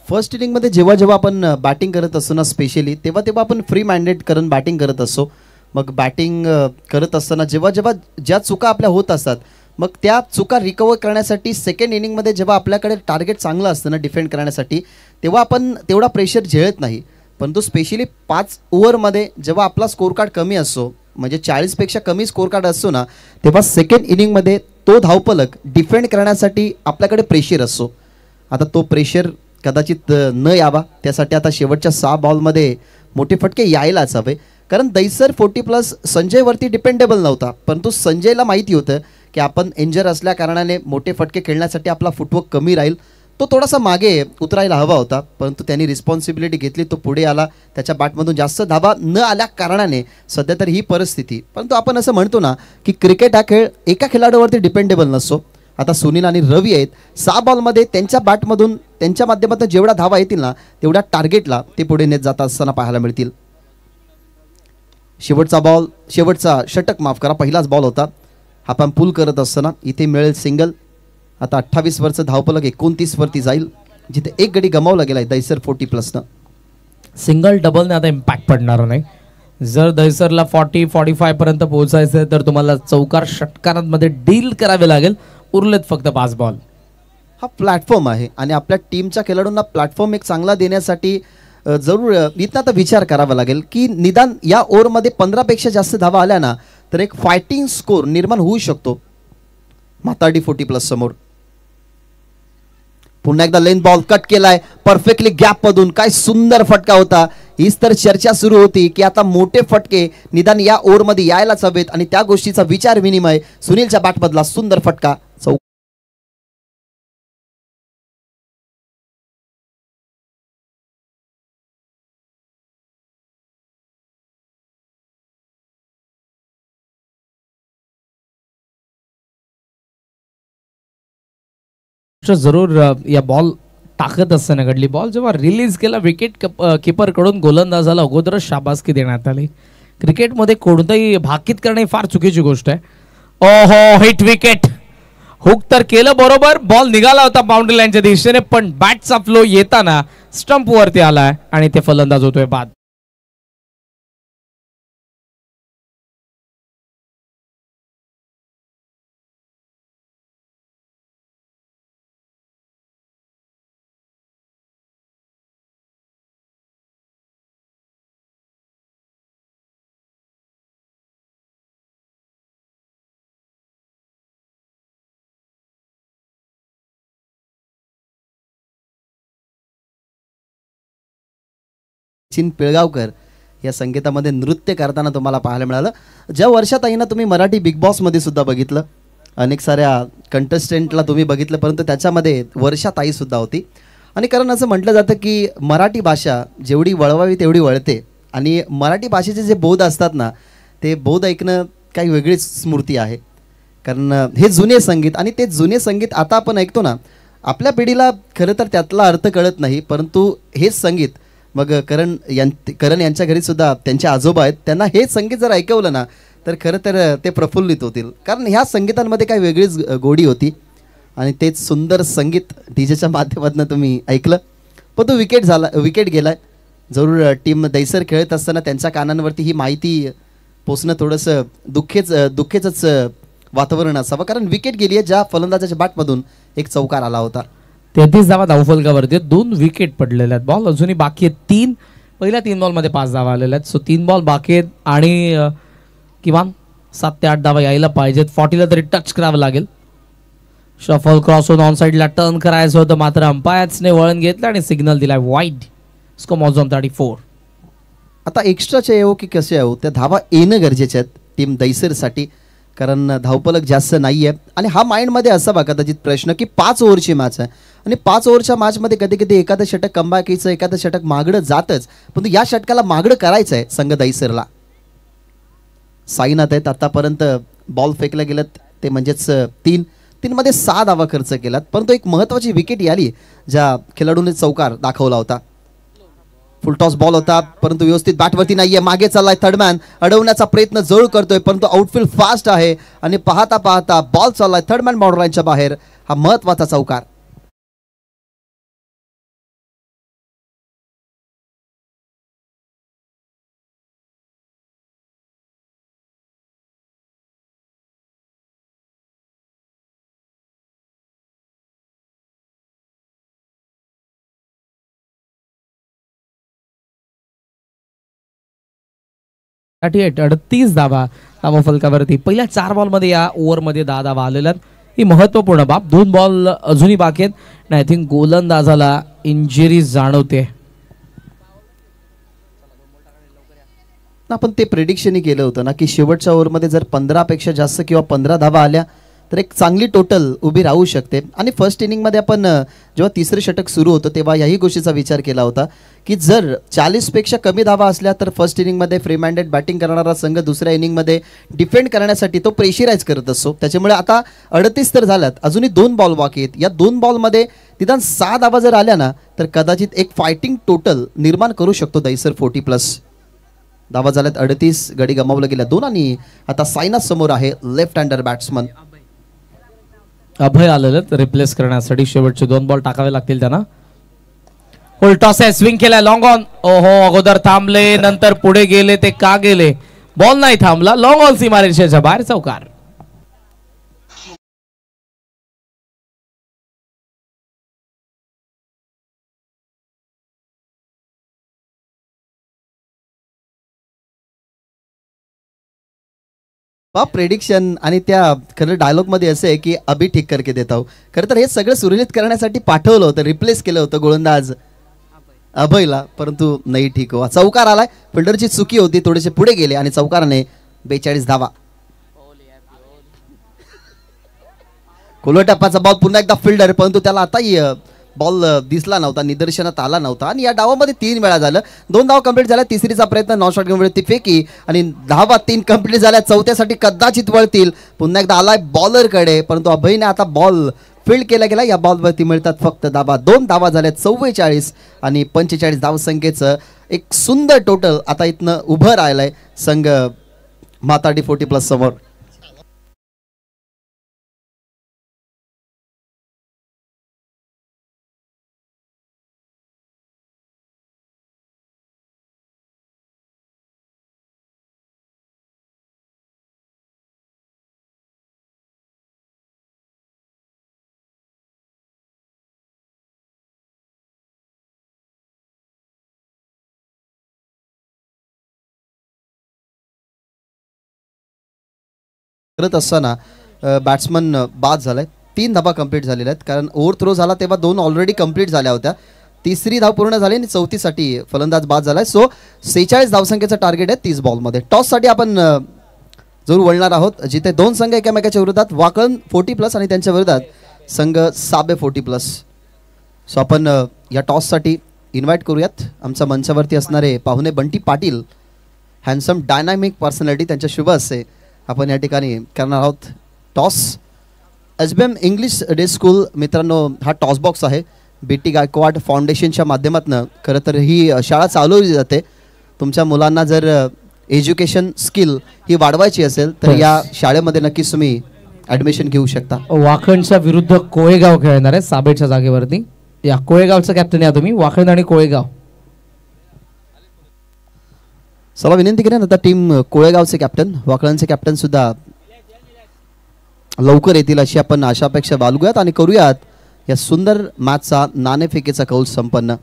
फर्स्ट इनिंगमध्ये जेव्हा जेव्हा आपण बॅटिंग करत असतो ना, स्पेशली तेव्हा आपण फ्री माइंडेड करून बॅटिंग करत असतो. मग बॅटिंग करत असताना जेव्हा ज्या चुका आपल्या होत असतात, मग त्या चुका रिकवर करण्यासाठी सेकंड इनिंगमध्ये जेव्हा आपल्याकडे टार्गेट चांगलं असतं ना डिफेंड करण्यासाठी, तेव्हा आपण तेवढा प्रेशर झेलत नाही. परंतु स्पेशली 5 ओव्हरमध्ये जेव्हा आपला स्कोर कार्ड कमी असतो, म्हणजे 40पेक्षा कमी स्कोर कार्ड असतो ना, तेव्हा सेकंड इनिंगमध्ये तो धावफलक डिफेंड करण्यासाठी आपल्याकडे प्रेशर असतो. आता तो प्रेशर कदाचित न यावा, त्यासाठी आता शेवटच्या 6 बॉलमध्ये मोठे फटके यायलाच हवे. कारण दहीसर 40+ संजयवरती डिपेंडेबल नव्हता, परंतु संजयला माहिती होतं की आपण इंजर असल्या कारणाने मोठे फटके खेळण्यासाठी आपला फुटवर्क कमी राहील. तो थोडासा मागे उतरायला हवा होता, परंतु त्यांनी रिस्पॉन्सिबिलिटी घेतली. तो पुढे आला. त्याच्या बॅटमधून जास्त धावा न आल्या कारणाने सध्या तर ही परिस्थिती. परंतु आपण असं म्हणतो ना की क्रिकेट हा खेळ एका खेळाडूवरती डिपेंडेबल नसतो. आता सुनील आणि रवी आहेत. 6 बॉलमध्ये त्यांच्या बॅटमधून त्यांच्या माध्यमातून जेवढ्या धावा येतील ना, तेवढ्या टार्गेटला ते पुढे नेत जात असताना पाहायला मिळतील. शेवटचा षटक माफ करा, पहिलाच बॉल होता. आपण पूल करत असताना इथे मिळेल सिंगल. आता 28 वरचं धावफलक 29 वरती जाईल, जिथे एक गडी गमावला गेलाय दहीसर 40+नं. सिंगल डबलने आता इम्पॅक्ट पडणार नाही. जर दहीसरला 40-45 पर्यंत पोहोचायचं तर तुम्हाला चौकार षटकारांमध्ये डील करावे लागेल. उरलेत फक्त 5 बॉल. हा प्लॅटफॉर्म आहे आणि आपल्या टीमच्या खेळाडूंना प्लॅटफॉर्म एक चांगला देण्यासाठी जरूर इथं आता विचार करावा लागेल की निदान या ओव्हरमध्ये 15पेक्षा जास्त धावा आल्या ना, तर एक फायटिंग स्कोर निर्माण होऊ शकतो म्हाताडी 40+ समोर. पुन्हा एकदा लेन बॉल कट केलाय परफेक्टली गॅप मधून. काय सुंदर फटका होता. हीच तर चर्चा सुरू होती की आता मोठे फटके निदान या ओव्हरमध्ये यायलाच हवेत, आणि त्या गोष्टीचा विचार विनिमय सुनीलच्या बॅटमधला सुंदर फटका. जरूर या बॉल टाकत असताना घडली. बॉल जेव्हा रिलीज केला विकेट किपर कडून गोलंदाजाला अगोदरच शाबासकी देण्यात आली. क्रिकेटमध्ये कोणतंही भाकीत करणे फार चुकीची गोष्ट आहे. ओहो, हिट विकेट. हुक तर केलं बरोबर. बॉल निघाला होता बाउंड्री लाईनच्या दिशेने, पण बॅटचा फ्लो येताना स्टंप वरती आलाय आणि ते फलंदाज होतोय बाद. सचिन पिळगावकर या संगीतामध्ये नृत्य करताना तुम्हाला पाहायला मिळालं. ज्या वर्षाताईंना तुम्ही मराठी बिग बॉसमध्ये सुद्धा बघितलं, अनेक साऱ्या कंटेस्टंटला तुम्ही बघितलं, परंतु त्याच्यामध्ये वर्षाताई सुद्धा होती. आणि कारण असं म्हटलं जातं की मराठी भाषा जेवढी वळवावी तेवढी वळते, आणि मराठी भाषेचे जे बोध असतात ना, ते बोध ऐकणं काही वेगळीच स्मृती आहे. कारण हे जुने संगीत, आणि ते जुने संगीत आता आपण ऐकतो ना, आपल्या पिढीला खरं तर त्यातला अर्थ कळत नाही, परंतु हेच संगीत मग करण यांच्या घरी सुद्धा त्यांचे आजोबा आहेत, त्यांना हे संगीत जर ऐकवलं ना तर खरं तर ते प्रफुल्लित होतील. कारण ह्या संगीतांमध्ये काही वेगळीच गोडी होती, आणि तेच सुंदर संगीत डीजेच्या माध्यमातून तुम्ही ऐकलं. पण तो विकेट गेलाय. जरूर टीम दैसर खेळत असताना त्यांच्या कानांवरती ही माहिती पोचणं थोडंसं दुःखेचंच वातावरण असावं, कारण विकेट गेली आहे ज्या फलंदाजाच्या बॅटमधून एक चौकार आला होता. 33 धावा धावफलकावरती, 2 विकेट पडलेल्या आहेत. बॉल अजूनही बाकी आहेत. पहिल्या 3 बॉलमध्ये 5 धावा आलेल्या आहेत. सो 3 बॉल बाकी आहेत, आणि किमान 7 ते 8 धावा यायला पाहिजेत. 40ला तरी टच करावं लागेल. शफल क्रॉस होऊन ऑन साईडला टर्न करायचं होतं, मात्र अंपायर्सने वळण घेतलं आणि सिग्नल दिलाय वाईड. Score Moj on 34. आता एक्स्ट्राचे येऊ की कसे येऊ, त्या धावा येणं गरजेचे आहेत टीम दैसरसाठी, कारण धावपलक जास्त नाही आहे. आणि हा माइंडमध्ये असावा कदाचित प्रश्न की 5 ओव्हरची मॅच आहे, आणि 5 ओव्हरच्या मॅचमध्ये कधी कधी एखादं षटक कमबॅकीचं, एखादं षटक मागडं जातच, परंतु या षटकाला मागडं करायचं आहे संघ दैसरला. साईनाथ आहेत, आतापर्यंत बॉल फेकले गेलेत ते म्हणजेच 3 मध्ये 6 धावा खर्च केलात, परंतु एक महत्त्वाची विकेट आली ज्या खेळाडूने चौकार दाखवला होता. फुलटॉस बॉल होता, परंतु व्यवस्थित बॅटवरती नाहीये, मागे चाललाय थर्डमॅन, अडवण्याचा प्रयत्न जरूर करतोय, परंतु आउटफील्ड फास्ट आहे, आणि पाहता पाहता बॉल चाललाय थर्डमॅन बाउंड्री लाईनच्या बाहेर. हा महत्त्वाचा चौकार. साठी 38 धावा धावफलकावरती. पहिल्या 4 बॉलमध्ये या ओव्हरमध्ये 10 धावा आलेल्या आहेत. ही महत्त्वपूर्ण बाब. 2 बॉल अजूनही बाकी आहेत, आणि आय थिंक गोलंदाजाला इंजुरी जाणवते. आपण ते प्रेडिक्शनही केलं होतं ना की शेवटच्या ओव्हरमध्ये जर 15 पेक्षा जास्त किंवा 15 धावा आल्या तर एक चांगली टोटल उभी राहू शकते. आणि फर्स्ट इनिंगमध्ये आपण जेव्हा तिसरे षटक सुरू होतं तेव्हा याही गोष्टीचा विचार केला होता की जर 40 पेक्षा कमी धावा असल्या तर फर्स्ट इनिंगमध्ये फ्री माइंडेड बॅटिंग करणारा संघ दुसऱ्या इनिंगमध्ये डिफेंड करण्यासाठी तो प्रेशराईज करत असतो. त्याच्यामुळे आता 38 तर झाल्यात, अजूनही 2 बॉल बाकी आहेत. या 2 बॉलमध्ये निदान 6 धावा जर आल्या ना तर कदाचित एक फायटिंग टोटल निर्माण करू शकतो दैसर. 40+ धावा झाल्यात, 38 गडी गमावलं गेल्या 2, आणि आता साईनाथ समोर आहे लेफ्ट हँडर बॅट्समन. अभय आलेलं रिप्लेस करण्यासाठी. शेवटचे 2 बॉल टाकावे लागतील त्यांना. होल टॉस आहे, स्विंग केलाय, लॉंग ऑन. ओहो, अगोदर थांबले, नंतर पुढे गेले. ते का गेले? बॉल नाही थांबला. लॉंग ऑन सीमारेषेच्या बाहेर चौकार. प्रेडिक्शन आणि त्या खरं डायलॉगमध्ये असं आहे की अभि ठीक करके देता हूं. खरं तर हे सगळं सुरळीत करण्यासाठी पाठवलं होतं, रिप्लेस केलं होतं गोलंदाज अभयला, परंतु नाही ठीक हो. चौकार आलाय, फिल्डरची चुकी होती, थोडेसे पुढे गेले आणि चौकाराने 42 धावा. कोलटप्पाचा बॉल पुन्हा एकदा फिल्डर, परंतु त्याला आताही बॉल दिसला नव्हता, निदर्शनात आला नव्हता. आणि या डावामध्ये 3 वेळा झालं. 2 धावा कंप्लीट झाल्या, तिसरीचा प्रयत्न नॉन शॉट घेऊन ती फेकी, आणि धावा 3 कंप्लीट झाल्या. चौथ्यासाठी कदाचित वळतील. पुन्हा एकदा आलाय बॉलरकडे, परंतु अभयने आता बॉल फील्ड केला गेला. या बॉलवरती मिळतात फक्त धावा. 2 धावा झाल्या, 44 आणि 45 धावसंख्येचं एक सुंदर टोटल आता इथनं उभं राहिलंय संघ माताडी 40+ समोर. करत असताना बॅट्समन बाद झालाय. 3 धावा कंप्लीट झालेल्या आहेत, कारण ओव्हर थ्रो झाला तेव्हा 2 ऑलरेडी कंप्लीट झाल्या होत्या. तिसरी धाव पूर्ण झाली आणि चौथीसाठी फलंदाज बाद झालाय. सो 46 धावसंख्येचं टार्गेट आहे 30 बॉलमध्ये. टॉससाठी आपण जरूर वळणार आहोत, जिथे दोन संघ एकामेकाच्या विरोधात, वाकण 40+ आणि त्यांच्या विरोधात संघ साबे 40+. सो आपण या टॉससाठी इन्व्हाइट करूयात आमच्या मंचावरती असणारे पाहुणे Bunty Patil, handsome dynamic personality, त्यांच्या शुभ हस्ते आपण या ठिकाणी करणार आहोत toss. SBM English day school मित्रांनो, हा टॉस बॉक्स आहे. BT गायकवाड फाउंडेशनच्या माध्यमातून खरं तर ही शाळा चालवली जाते. तुमच्या मुलांना जर एज्युकेशन स्किल ही वाढवायची असेल तर या शाळेमध्ये नक्कीच तुम्ही ॲडमिशन घेऊ शकता. वाखणच्या विरुद्ध कोळेगाव खेळणार आहे साबेच्या जागेवरती. या कोळेगावचं कॅप्टन या तुम्ही, वाखण आणि कोळेगाव. चला विनंती करेन आता टीम कोळेगावचे कॅप्टन, वाकळांचे कॅप्टन सुद्धा लवकर येतील अशी आपण आशा अपेक्षा बाळगूयात आणि करूयात या सुंदर मॅचचा नाणेफेकीचा कौल संपन्न.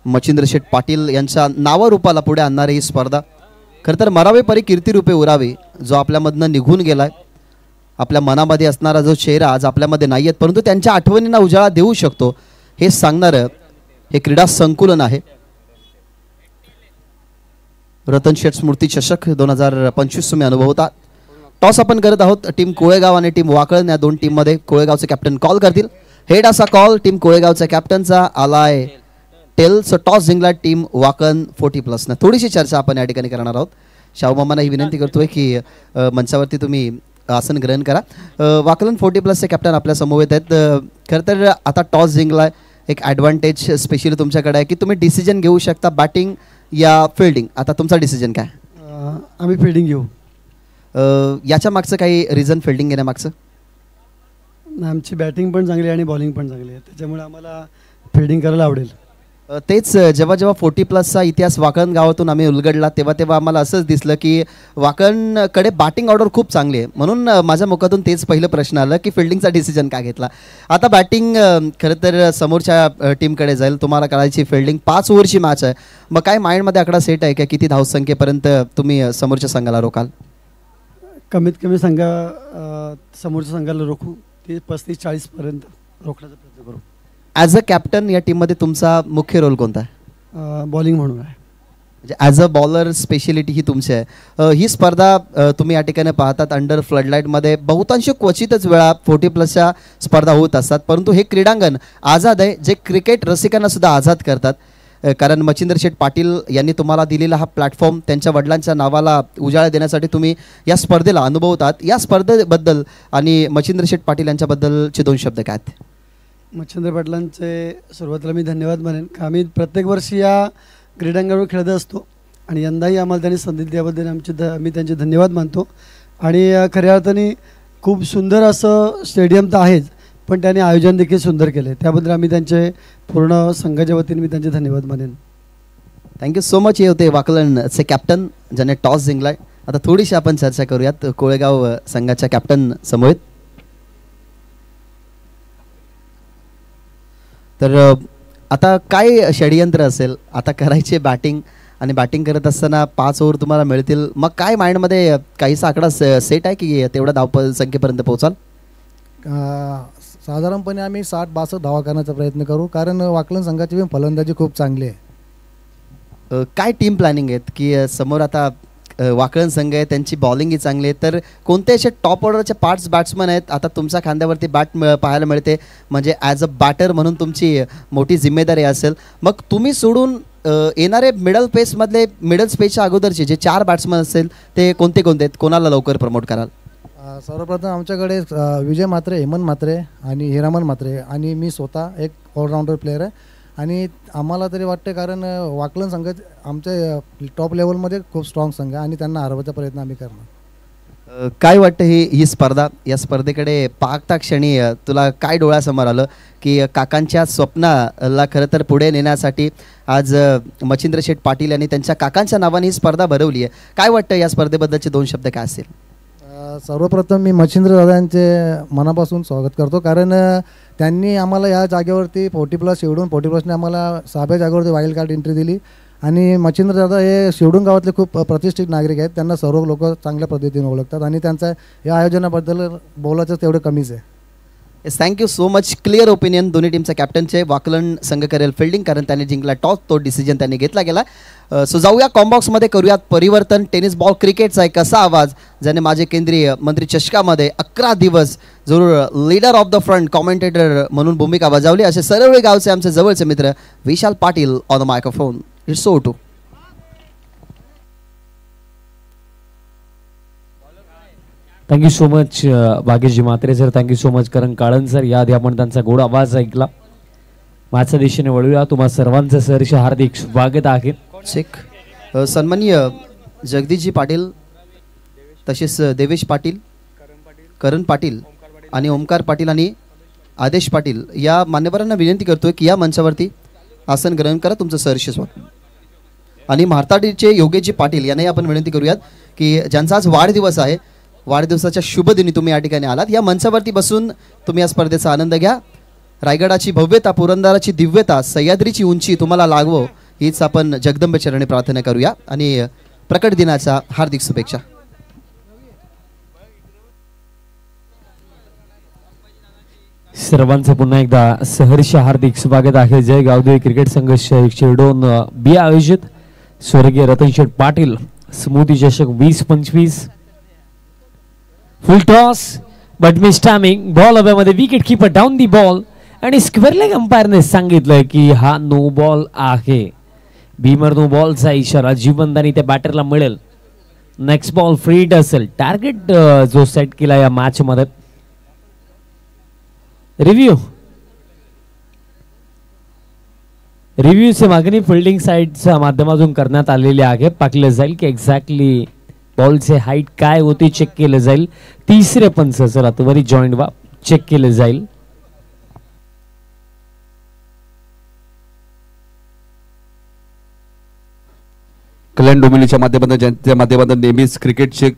मच्छिंद्र शेठ पाटील यांच्या नावारूपाला पुढे आणणारी ही स्पर्धा. खरं तर मरावे परी कीर्ती रूपे उरावे, जो आपल्यामधनं निघून गेलाय, आपल्या मनामध्ये असणारा जो चेहरा आज आपल्यामध्ये नाही आहेत, परंतु त्यांच्या आठवणींना उजाळा देऊ शकतो हे सांगणारं हे क्रीडा संकुलन आहे. रतन शेठ स्मृती चषक 2025 तुम्ही अनुभवता. टॉस आपण करत आहोत टीम कोळेगाव आणि टीम वाकळ या दोन टीममध्ये. कोळेगावचे कॅप्टन कॉल करतील. हेड असा कॉल टीम कोळेगावच्या कॅप्टनचा आलाय टेल. सो टॉस जिंकला टीम वाकण 40+ न. थोडीशी चर्चा आपण या ठिकाणी करणार आहोत. शाहू मामांना ही विनंती करतोय की मंचावरती तुम्ही आसन ग्रहण करा. वाकलन 40+ चे कॅप्टन आपल्या समवेत आहेत. खरं तर आता टॉस जिंकलाय, एक ॲडव्हान्टेज स्पेशली तुमच्याकडे आहे की तुम्ही डिसिजन घेऊ शकता बॅटिंग या फिल्डिंग. आता तुमचा डिसिजन काय? आम्ही फिल्डिंग घेऊ. याच्या मागचं काही रिझन फिल्डिंग घेण्यामागचं? आमची बॅटिंग पण चांगली आणि बॉलिंग पण चांगली आहे, त्याच्यामुळे आम्हाला फिल्डिंग करायला आवडेल. तेच जेव्हा 40+चा इतिहास वाकण गावातून आम्ही उलगडला तेव्हा आम्हाला असंच दिसलं की वाकणकडे बॅटिंग ऑर्डर खूप चांगली आहे. म्हणून माझ्या मुखातून तेच पहिलं प्रश्न आलं की फिल्डिंगचा डिसिजन का घेतला. आता बॅटिंग खरं तर समोरच्या टीमकडे जाईल, तुम्हाला करायची फिल्डिंग. 5 ओव्हरची मॅच आहे, मग काय माइंडमध्ये आकडा सेट आहे का किती धावसंख्येपर्यंत तुम्ही समोरच्या संघाला रोखाल? कमीत कमी समोरच्या संघाला रोखू, ते 35-40 पर्यंत रोखण्याचा प्रयत्न करू. ॲज अ कॅप्टन या टीममध्ये तुमचा मुख्य रोल कोणता आहे? बॉलिंग म्हणून आहे. म्हणजे ॲज अ बॉलर स्पेशलिटी ही तुमची आहे. ही स्पर्धा तुम्ही या ठिकाणी पाहतात अंडर फ्लडलाईटमध्ये बहुतांश क्वचितच वेळा 40+च्या स्पर्धा होत असतात, परंतु हे क्रीडांगण आझाद आहे, जे क्रिकेट रसिकांना सुद्धा आझाद करतात. कारण मच्छिंद्र शेठ पाटील यांनी तुम्हाला दिलेला हा प्लॅटफॉर्म, त्यांच्या वडिलांच्या नावाला उजाळा देण्यासाठी तुम्ही या स्पर्धेला अनुभवतात. या स्पर्धेबद्दल आणि मच्छिंद्र शेठ पाटील यांच्याबद्दलचे 2 शब्द काय आहेत? मच्छिंद्र पाटलांचे सुरुवातीला मी धन्यवाद म्हणेन का आम्ही प्रत्येक वर्षी या क्रीडांगणावर खेळत असतो आणि यंदाही आम्हाला त्यांनी संधी दिल्याबद्दल मी त्यांचे धन्यवाद मानतो. आणि खऱ्या अर्थाने खूप सुंदर असं स्टेडियम तर आहेच, पण त्यांनी आयोजन देखील सुंदर केले, त्याबद्दल आम्ही त्यांचे पूर्ण संघाच्या वतीने मी त्यांचे धन्यवाद मानेन. Thank you so much. हे होते वाकलनचे कॅप्टन ज्याने टॉस जिंकलाय. आता थोडीशी आपण चर्चा करूयात कोळेगाव संघाच्या कॅप्टन समोर. तर आता काय षडयंत्र असेल, आता करायचे बॅटिंग आणि बॅटिंग करत असताना 5 ओव्हर तुम्हाला मिळतील, मग काय माइंडमध्ये काहीसा आकडा सेट आहे की तेवढा धाव संख्येपर्यंत पोहोचाल? साधारणपणे आम्ही 60-62 धावा करण्याचा प्रयत्न करू, कारण वाकलन संघाची फलंदाजी खूप चांगली आहे. काय टीम प्लॅनिंग आहेत की समोर आता वाकळण संघ आहे, त्यांची बॉलिंगही चांगली आहे, तर कोणते असे टॉप ऑर्डरचे 5 बॅट्समन आहेत आता तुमच्या खांद्यावरती बॅट पाहायला मिळते, म्हणजे ॲज अ बॅटर म्हणून तुमची मोठी जिम्मेदारी असेल. मग तुम्ही सोडून येणारे मिडल पेसमधले मिडल स्पेसच्या अगोदरचे जे 4 बॅट्समन असेल ते कोणते कोणते आहेत, कोणाला लवकर प्रमोट कराल? सर्वप्रथम आमच्याकडे विजय म्हात्रे, हेमंत म्हात्रे आणि हिरामन म्हात्रे आणि मी स्वतः एक ऑलराऊंडर प्लेयर आहे. आणि आम्हाला तरी वाटते कारण वाकलन संघ आमच्या टॉप लेवलमध्ये खूप स्ट्रॉंग संघ आहे आणि त्यांना हरवायचा प्रयत्न आम्ही करणार. काय वाटतं ही स्पर्धा, या स्पर्धेकडे पाहता क्षणी तुला काय डोळ्यासमोर आलं की काकांच्या स्वप्नाला खरं तर पुढे नेण्यासाठी आज मच्छिंद्र शेठ पाटील यांनी त्यांच्या काकांच्या नावाने ही स्पर्धा भरवली आहे. काय वाटतं या स्पर्धेबद्दलचे 2 शब्द काय असेल? सर्वप्रथम मी मच्छिंद्र दादांचे मनापासून स्वागत करतो, कारण त्यांनी आम्हाला या जागेवरती 40+ शिवडून 40+ने आम्हाला 6व्या जागेवरती वाईल्ड कार्ड एंट्री दिली. आणि मच्छिंद्र दादा हे शिवडून गावातले खूप प्रतिष्ठित नागरिक आहेत, त्यांना सर्व लोक चांगल्या पद्धतीने ओळखतात आणि त्यांच्या या आयोजनाबद्दल बोलायचं तेवढं कमीच आहे. Thank you so much. Clear opinion दोन्ही टीमच्या कॅप्टनचे. वाकलन संघ करेल फिल्डिंग कारण त्याने जिंकला टॉस. तो डिसिजन त्यांनी घेतला गेला. सो जाऊया कॉम्बॉक्समध्ये, करूयात परिवर्तन. टेनिस बॉल क्रिकेटचा एक असा आवाज ज्याने माझे केंद्रीय मंत्री चषकामध्ये 11 दिवस जरूर leader of the front commentator म्हणून भूमिका बजावली. असे सर्व गावचे आमचे जवळचे मित्र Vishal Patil on the microphone. It's so too. Thank you so much भाग्यजी Mhatre sir. Thank you so much Karan Kalan sir. याआधी आपण त्यांचा गोड आवाज ऐकला. माझ्या दिशेने वळूया. तुम्हा सर्वांचं सहर्ष हार्दिक स्वागत आहे. चेक. सन्माननीय जगदीशजी पाटील, तसेच देवेश पाटील, करण पाटील आणि ओमकार पाटील आणि आदेश पाटील या मान्यवरांना विनंती करतोय की या मंचावरती आसन ग्रहण करा. तुमचं सहर्ष स्वागत. आणि म्हाताडीचे योगेशजी पाटील यांनाही आपण विनंती करूयात की ज्यांचा आज वाढदिवस आहे, वाढदिवसाच्या शुभ दिनी तुम्ही या ठिकाणी आलात. या मंचावरती बसून तुम्ही या स्पर्धेचा आनंद घ्या. रायगडाची भव्यता, पुरंदराची दिव्यता, सह्याद्रीची उंची तुम्हाला लाभो हीच आपण जगदंबे चरणी प्रार्थना करूया. आणि प्रकट दिनाच्या हार्दिक शुभेच्छा. सर्वांचं पुन्हा एकदा सहर्ष हार्दिक स्वागत आहे. जय गावदेवी क्रिकेट संघ शिरडोन बी आयोजित स्वर्गीय रतनशेठ पाटील स्मृती चषक 2025. Full toss but miss timing. Ball हव्यामध्ये. Wicket keeper down the ball आणि स्क्वेअर लेग अंपायरने सांगितलं की हा नो बॉल आहे. भीमर नो बॉलचा इशारा जीवनदानी त्या बॅटरला मिळेल. नेक्स्ट बॉल फ्री हिट असेल. टार्गेट जो सेट केला या मॅच मध्ये. रिव्ह्यूची मागणी फिल्डिंग साईडच्या माध्यमातून करण्यात आलेली आहे. पाहिलं जाईल की एक्झॅक्टली बॉलचे हाईट काय होते चेक केलं जाईल. तिसरे पंच चला तुम्हाला जॉईंट व्हा, चेक केलं जाईल. कल्याण डोंबिवलीच्या माध्यमातून नेहमीच क्रिकेटचे,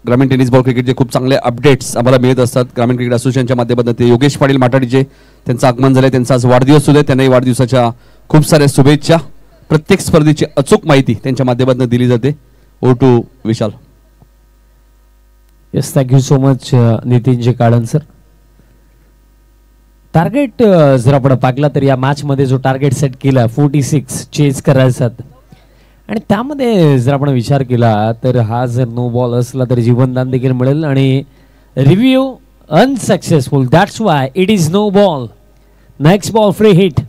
ग्रामीण टेनिस बॉल क्रिकेटचे खूप चांगले अपडेट्स आम्हाला मिळत असतात. ग्रामीण क्रिकेट असोसिएशनच्या माध्यमातून ते योगेश पाटील माटाडीचे त्यांचं आगमन झालंय. त्यांचा आज वाढदिवस सुद्धा. त्यांनाही वाढदिवसाच्या खूप साऱ्या शुभेच्छा. प्रत्येक स्पर्धेची अचूक माहिती त्यांच्या माध्यमातून दिली जाते. ओ टू विशाल. Yes, thank you so much Nitinji Kalan sir. Target जर आपण पाहिला तर या मॅच मध्ये जो टार्गेट सेट केला 46 चेज करायचा आणि त्यामध्ये जर आपण विचार केला तर हा जर नो बॉल असला तर जीवनदान देखील मिळेल. आणि review unsuccessful. That's why it is no ball. Next ball free hit.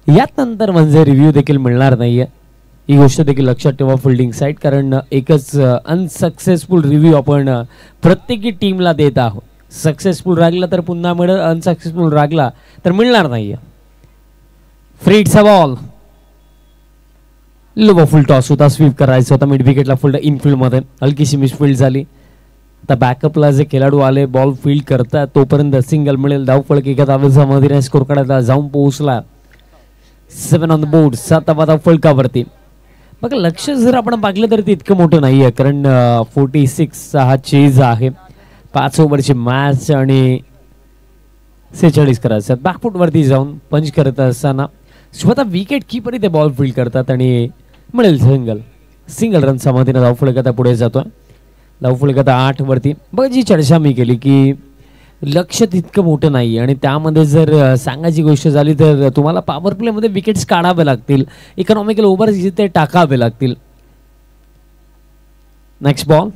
यात नंतर म्हणजे रिव्ह्यू देखील मिळणार नाहीये. ही गोष्ट देखील लक्षात ठेवा फिल्डिंग साईड. कारण एकच अनसक्सेसफुल रिव्ह्यू आपण प्रत्येकी टीमला देत आहोत. सक्सेसफुल रागला तर पुन्हा मिळेल, अनसक्सेसफुल रागला तर मिळणार नाहीये. फ्री हिटचा बॉल. लो फुल टॉस होता. स्वीप करायचा होता मिड विकेटला. फुल इनफिल्ड मध्ये हलकीशी मिसफिल्ड झाली. आता बॅकअपला जे खेळाडू आले बॉल फील्ड करतात तोपर्यंत सिंगल मिळेल. धावफलक एका धावेचा मधीने स्कोर काढायला जाऊन पोहोचला. 7 ऑन द बोर्ड. 7 धावफलकावरती. बघा लक्ष जर आपण पाहिलं तर ते इतकं मोठं नाही आहे. कारण 46 हा चेज आहे. 5 ओव्हरची मॅच आणि 46 करायचं. बॅकफुटवरती जाऊन पंच करत असताना स्वतः विकेट कीपर इथे बॉल फील्ड करतात आणि मिळेल सिंगल रन समाधीने धावफलक आता पुढे जातोय. धावफलक आता 8 वरती. बघा जी चर्चा मी केली की लक्ष तितकं मोठं नाही आणि त्यामध्ये जर सांगायची गोष्ट झाली तर तुम्हाला पॉवर प्ले मध्ये विकेट्स काढावे लागतील. इकॉनॉमिकल ओव्हर जिथे टाकावे लागतील. Next ball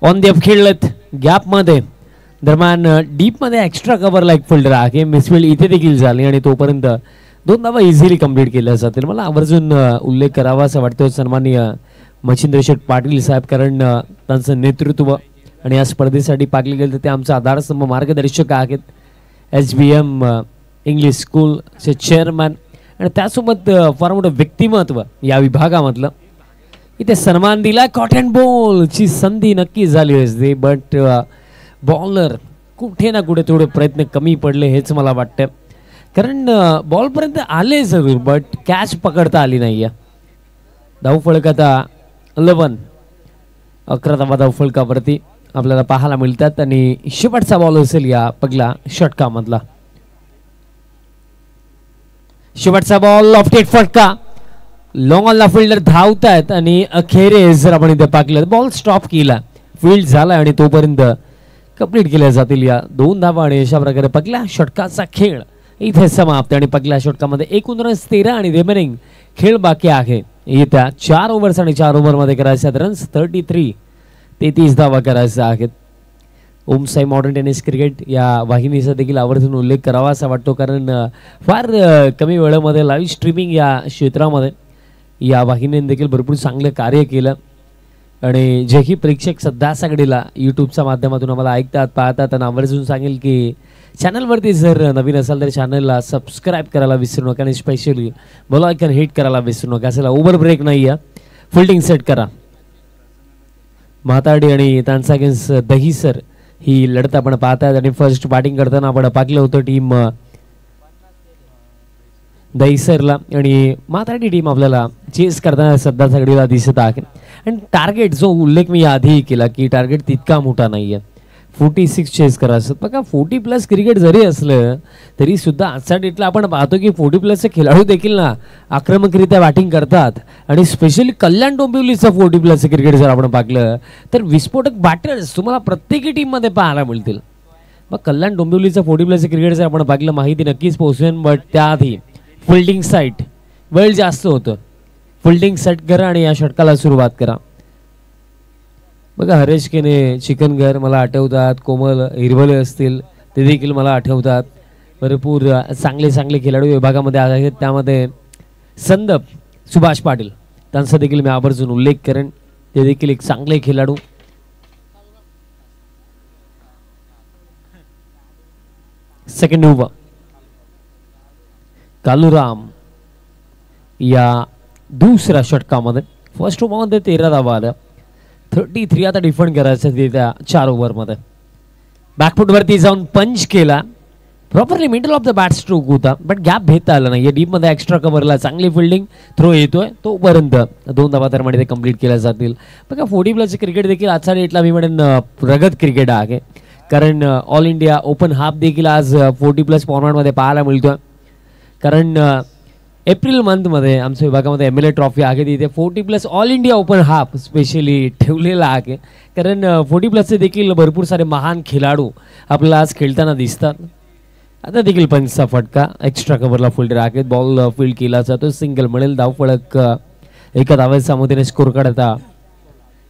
on the up खेळलेत गॅप मध्ये. दरम्यान डीप मध्ये एक्स्ट्रा कव्हरला एक फिल्डर आहे. मिसफिल्ड इथे देखील झाली आणि तोपर्यंत 2 धावा इझिली कंप्लीट केल्या जातील. मला आवर्जून उल्लेख करावा असं वाटतं सन्माननीय मच्छिंद्र शेठ पाटील साहेब. कारण त्यांचं नेतृत्व आणि या स्पर्धेसाठी पाकले गेले तर ते आमचा आधारस्तंभ मार्गदर्शक आहेत. SBM इंग्लिश स्कूलचे चेअरमॅन आणि त्यासोबत फार मोठं व्यक्तिमत्व या विभागामधलं. इथे सन्मान दिला. कॉटन बॉलची संधी नक्की झाली असते बट बॉलर कुठे ना कुठे थोडे प्रयत्न कमी पडले हेच मला वाटतं. कारण बॉलपर्यंत आले जरूर बट कॅच पकडता आली नाही. धावफलक आता 11 धावा धावफलकावरती आपल्याला पाहायला मिळतात आणि शेवटचा बॉल असेल या पहिल्या षटकामधला. शेवटचा बॉल ऑफटेड फटका. लॉंग ऑनला फिल्डर धावतायत आणि अखेरे जर आपण इथे पाहिलं बॉल स्टॉप केला. फील्ड झाला आणि तोपर्यंत कंप्लीट केल्या जातील या 2 धावा आणि अशा प्रकारे पहिल्या षटकाचा खेळ इथे समाप्त आणि पहिल्या षटकामध्ये एकूण रन्स 13 आणि रिमेनिंग खेळ बाकी आहे. येत्या 4 ओव्हर्स आणि 4 ओव्हरमध्ये करायचे आहेत रन्स 33 धावा करायच्या आहेत. ओम साई मॉडर्न टेनिस क्रिकेट या वाहिनीचा देखील आवर्जून उल्लेख करावा असा वाटतो, कारण फार कमी वेळेमध्ये लाईव्ह स्ट्रीमिंग या क्षेत्रामध्ये या वाहिनीने देखील भरपूर चांगलं कार्य केलं आणि जेही प्रेक्षक सध्या सगळीला यूट्यूबच्या माध्यमातून आम्हाला ऐकतात पाहतात आणि आवर्जून सांगेल की चॅनलवरती जर नवीन असाल तर चॅनलला सबस्क्राईब करायला विसरू नका आणि स्पेशली बेल आयकॉन हिट करायला विसरू नका. असेल ओव्हर ब्रेक नाही आहे, फिल्डिंग सेट करा. म्हाताडी आणि त्यांचा अगेन्स्ट दहीसर ही लढत आपण पाहतात आणि फर्स्ट बॅटिंग करताना आपण पाहिलं होतं टीम दहीसरला आणि म्हाताडी टीम आपल्याला चेस करताना सध्या सगळीला दिसत आहे. आणि टार्गेट जो उल्लेख मी आधी केला की टार्गेट तितका मोठा नाही आहे, 46 चेस करायचं. बघा 40+ क्रिकेट जरी असलं तरी सुद्धा आजच्या डेटला आपण पाहतो की 40+ खेळाडू देखील ना आक्रमकरित्या बॅटिंग करतात आणि स्पेशली कल्याण डोंबिवलीचं 40+ क्रिकेट जर आपण पाहिलं तर विस्फोटक बॅटर्स तुम्हाला प्रत्येकी टीममध्ये पाहायला मिळतील. मग कल्याण डोंबिवलीचं 40+ क्रिकेट जर आपण पाहिलं माहिती नक्कीच पोहोचेल, बट त्याआधी फिल्डिंग साईट वेळ जास्त होतं. फिल्डिंग सेट करा आणि या षटकाला सुरुवात करा. बघा हरेश केने, चिकनगर मला आठवतात, कोमल हिरवले असतील ते देखील मला आठवतात. भरपूर चांगले खेळाडू विभागामध्ये आहेत. त्यामध्ये संदप सुभाष पाटील त्यांचा देखील मी आवर्जून उल्लेख करेन, ते देखील एक चांगले खेळाडू. सेकंड ओव्हर कालूराम या दुसऱ्या षटकामध्ये फर्स्ट ओव्हरमध्ये 13 धावा आल्या. 33 आता डिफेंड करायचं त्या 4 ओव्हरमध्ये. बॅकफुटवरती जाऊन पंच केला, properly middle of the bat stroke होता बट गॅप घेता आला नाही. या डीपमध्ये एक्स्ट्रा कव्हरला चांगली फिल्डिंग थ्रो येतोय तोपर्यंत 2 धावा तर मध्ये कंप्लीट केल्या जातील. बघा 40+ क्रिकेट देखील आजच्या डेटला मी म्हणेन प्रगत क्रिकेट आहे, कारण ऑल इंडिया ओपन हाफ देखील आज 40+ फॉर्मॅटमध्ये पाहायला मिळतोय. कारण एप्रिल मंथमध्ये आमच्या विभागामध्ये MLA ट्रॉफी आहे, तिथे 40+ all India open half specially ठेवलेला आहे, कारण 40+ देखील भरपूर सारे महान खेळाडू आपल्याला आज खेळताना दिसतात. आता देखील पंचचा फटका, एक्स्ट्रा कव्हरला फिल्डर आहेत, बॉल फील्ड केला जातो, सिंगल मिळेल. धावफलक एका धावेच्या मदतीने स्कोर काढता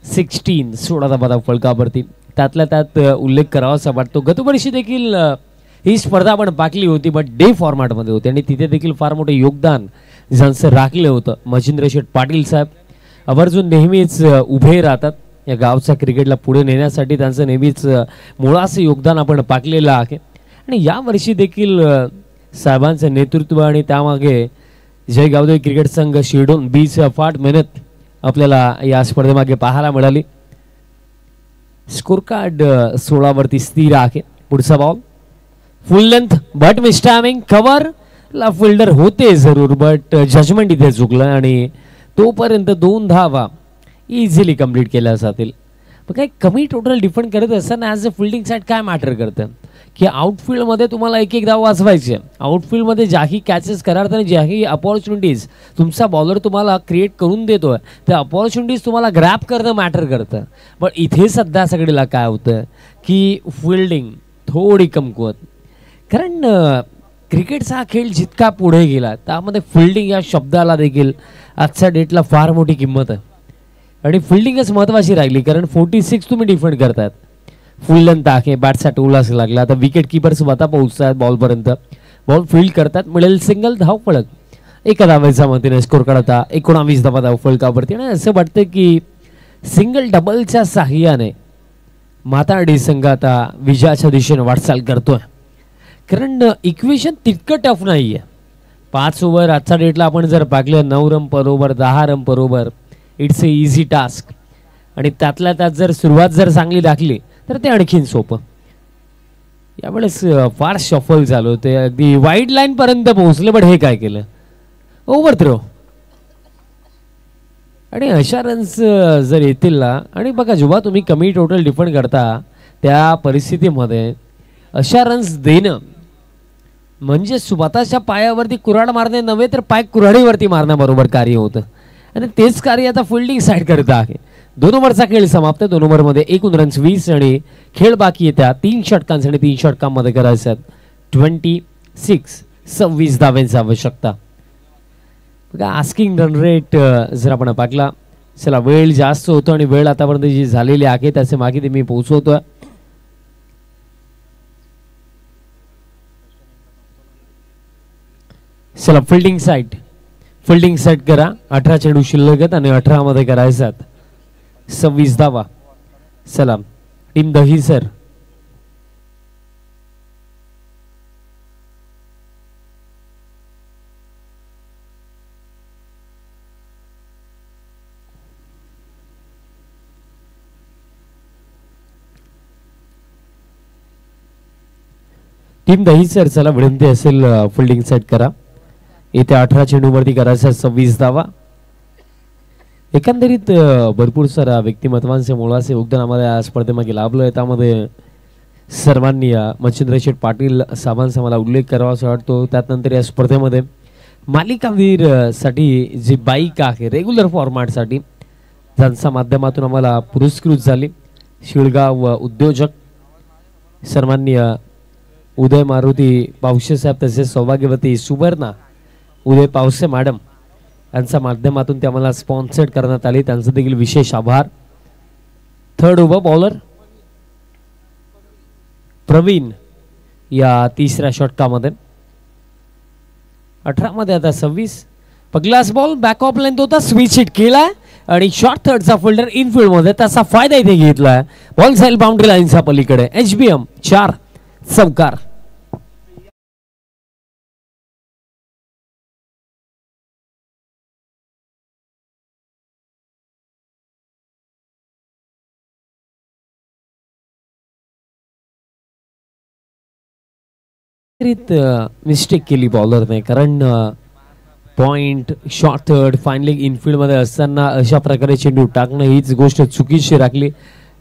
16 धावा फलकावरती. त्यातल्या त्यात उल्लेख करावा असा वाटतो गतवर्षी देखील ही स्पर्धा आपण पाकली होती बट डे फॉर्मॅटमध्ये होती आणि तिथे देखील फार मोठे योगदान ज्यांचं राखलं होतं. मच्छिंद्र शेठ पाटील साहेब आवर्जून नेहमीच उभे राहतात या गावच्या क्रिकेटला पुढे नेण्यासाठी, त्यांचं नेहमीच मुळाचं योगदान आपण पाकलेलं आहे. आणि यावर्षी देखील साहेबांचं नेतृत्व आणि त्यामागे जय गावदेवी क्रिकेट संघ शिरडोन बीच फाट मेहनत आपल्याला या स्पर्धेमागे पाहायला मिळाली. स्कोर कार्ड 16 वरती स्थिर आहे. पुढचा ball full length but mistiming, cover ला फिल्डर होते जरूर बट जजमेंट इथे चुकलं आणि तोपर्यंत 2 धावा इझिली कंप्लीट केल्या जातील. पण काही कमी टोटल डिफेंड करत असताना ॲज अ फिल्डिंग साईड काय मॅटर करतं की आउटफील्डमध्ये तुम्हाला एक धाव वाचवायचे, आउटफील्डमध्ये ज्याही कॅचेस कराल आणि ज्याही अपॉर्च्युनिटीज तुमचा बॉलर तुम्हाला क्रिएट करून देतोय त्या अपॉर्च्युनिटीज तुम्हाला ग्रॅप करणं मॅटर करतं. पण इथे सध्या सगळीला काय होतं की फिल्डिंग थोडी कमकुवत, कारण क्रिकेटचा हा खेळ जितका पुढे गेला त्यामध्ये फिल्डिंग या शब्दाला देखील आजच्या डेटला फार मोठी किंमत आहे आणि फिल्डिंगच महत्त्वाची राहिली, कारण 46 तुम्ही डिफेंड करतात. फुल लेंथ आहे, बॅटसाठी उल्हास लागला. आता विकेट किपर स्वतः पोहोचतात बॉलपर्यंत, बॉल फील्ड करतात, मिळेल सिंगल, धाव फलक एका धावेच्या मदतीने स्कोर काढता 19 धावा धाव फलकावरती. आणि असं वाटतं की सिंगल डबलच्या साह्याने माताडी संघ आता विजयाच्या दिशेने वाटचाल करतोय, कारण इक्वेशन तितकं टफ नाही आहे. 5 ओव्हर आजच्या डेटला आपण जर पाहिलं 9 run per over, 10 run per over, it's a easy task. आणि त्यातल्या त्यात जर सुरुवात जर चांगली दाखली तर ते आणखीन सोपं. यावेळेस फार शफल झालं होते, अगदी वाईड लाईन पर्यंत पोहोचले, पण हे काय केलं ओव्हर थ्रो. आणि अशा रन्स जर येतील ना, आणि बघा जेव्हा तुम्ही कमी टोटल डिफेंड करता त्या परिस्थितीमध्ये अशा रन्स देणं म्हणजे स्वतःच्या पायावरती कुऱ्हाड मारणे नव्हे तर पाय कुऱ्हाडीवरती मारण्याबरोबर कार्य होतं. आणि तेच कार्य आता फिल्डिंग साईड करत आहे. 2 ओव्हरचा खेळ समाप्त. 2 ओव्हरमध्ये एकूण रन्स 20 आणि खेळ बाकी येत्या 3 षटकांसाठी. 3 षटकांमध्ये करायचं 26 धावांची आवश्यकता. बघा आस्किंग रन रेट जर आपण पाहिला, चला वेळ जास्त होतो आणि वेळ आतापर्यंत जी झालेली आहे त्याचे मागे ते मी पोहोचवतोय. चला फिल्डिंग साईड करा. 18 चेंडू शिल्लक आहेत आणि 18 मध्ये करायचं 26 धावा. चला टीम दहीसर टीम दहीसर चला विनंती असेल फिल्डिंग सेट करा. येत्या 18 चेंडूवरती करायचा 26 धावा. एकंदरीत भरपूर सारा व्यक्तिमत्वांचे मोलाचे योगदान आम्हाला या स्पर्धेमागे लाभलं. त्यामध्ये सर्वांनी मच्छिंद्र शेठ पाटील साहेबांचा मला उल्लेख करावा असं वाटतो. त्यानंतर या स्पर्धेमध्ये मालिकावीर साठी जी बाईक आहे रेग्युलर फॉर्मॅटसाठी ज्यांच्या माध्यमातून आम्हाला पुरस्कृत झाली शिळगाव उद्योजक सर्वांनी उदय मारुती पावसे साहेब तसेच सौभाग्यवती सुवर्णा उदय पावसे मॅडम यांच्या माध्यमातून ते आम्हाला स्पॉन्सर्ड करण्यात आले. त्यांचा देखील विशेष आभार. थर्ड ओव्हर बॉलर प्रवीण या तिसऱ्या षटकामध्ये. 18 मध्ये आता 26. पगलास बॉल बॅक ऑफ लेंथ होता. स्विच हिट केलाय आणि शॉर्ट थर्डचा फिल्डर इनफिल्ड मध्ये त्याचा फायदा इथे घेतलाय. बॉल जाईल बाउंड्री लाईनच्या पलीकडे. HBM 4 चौकार. मिस्टेक केली बॉलरने, कारण point short third finally Enfield मध्ये असताना अशा प्रकारे चेंडू टाकणं हीच गोष्ट चुकीची राखली.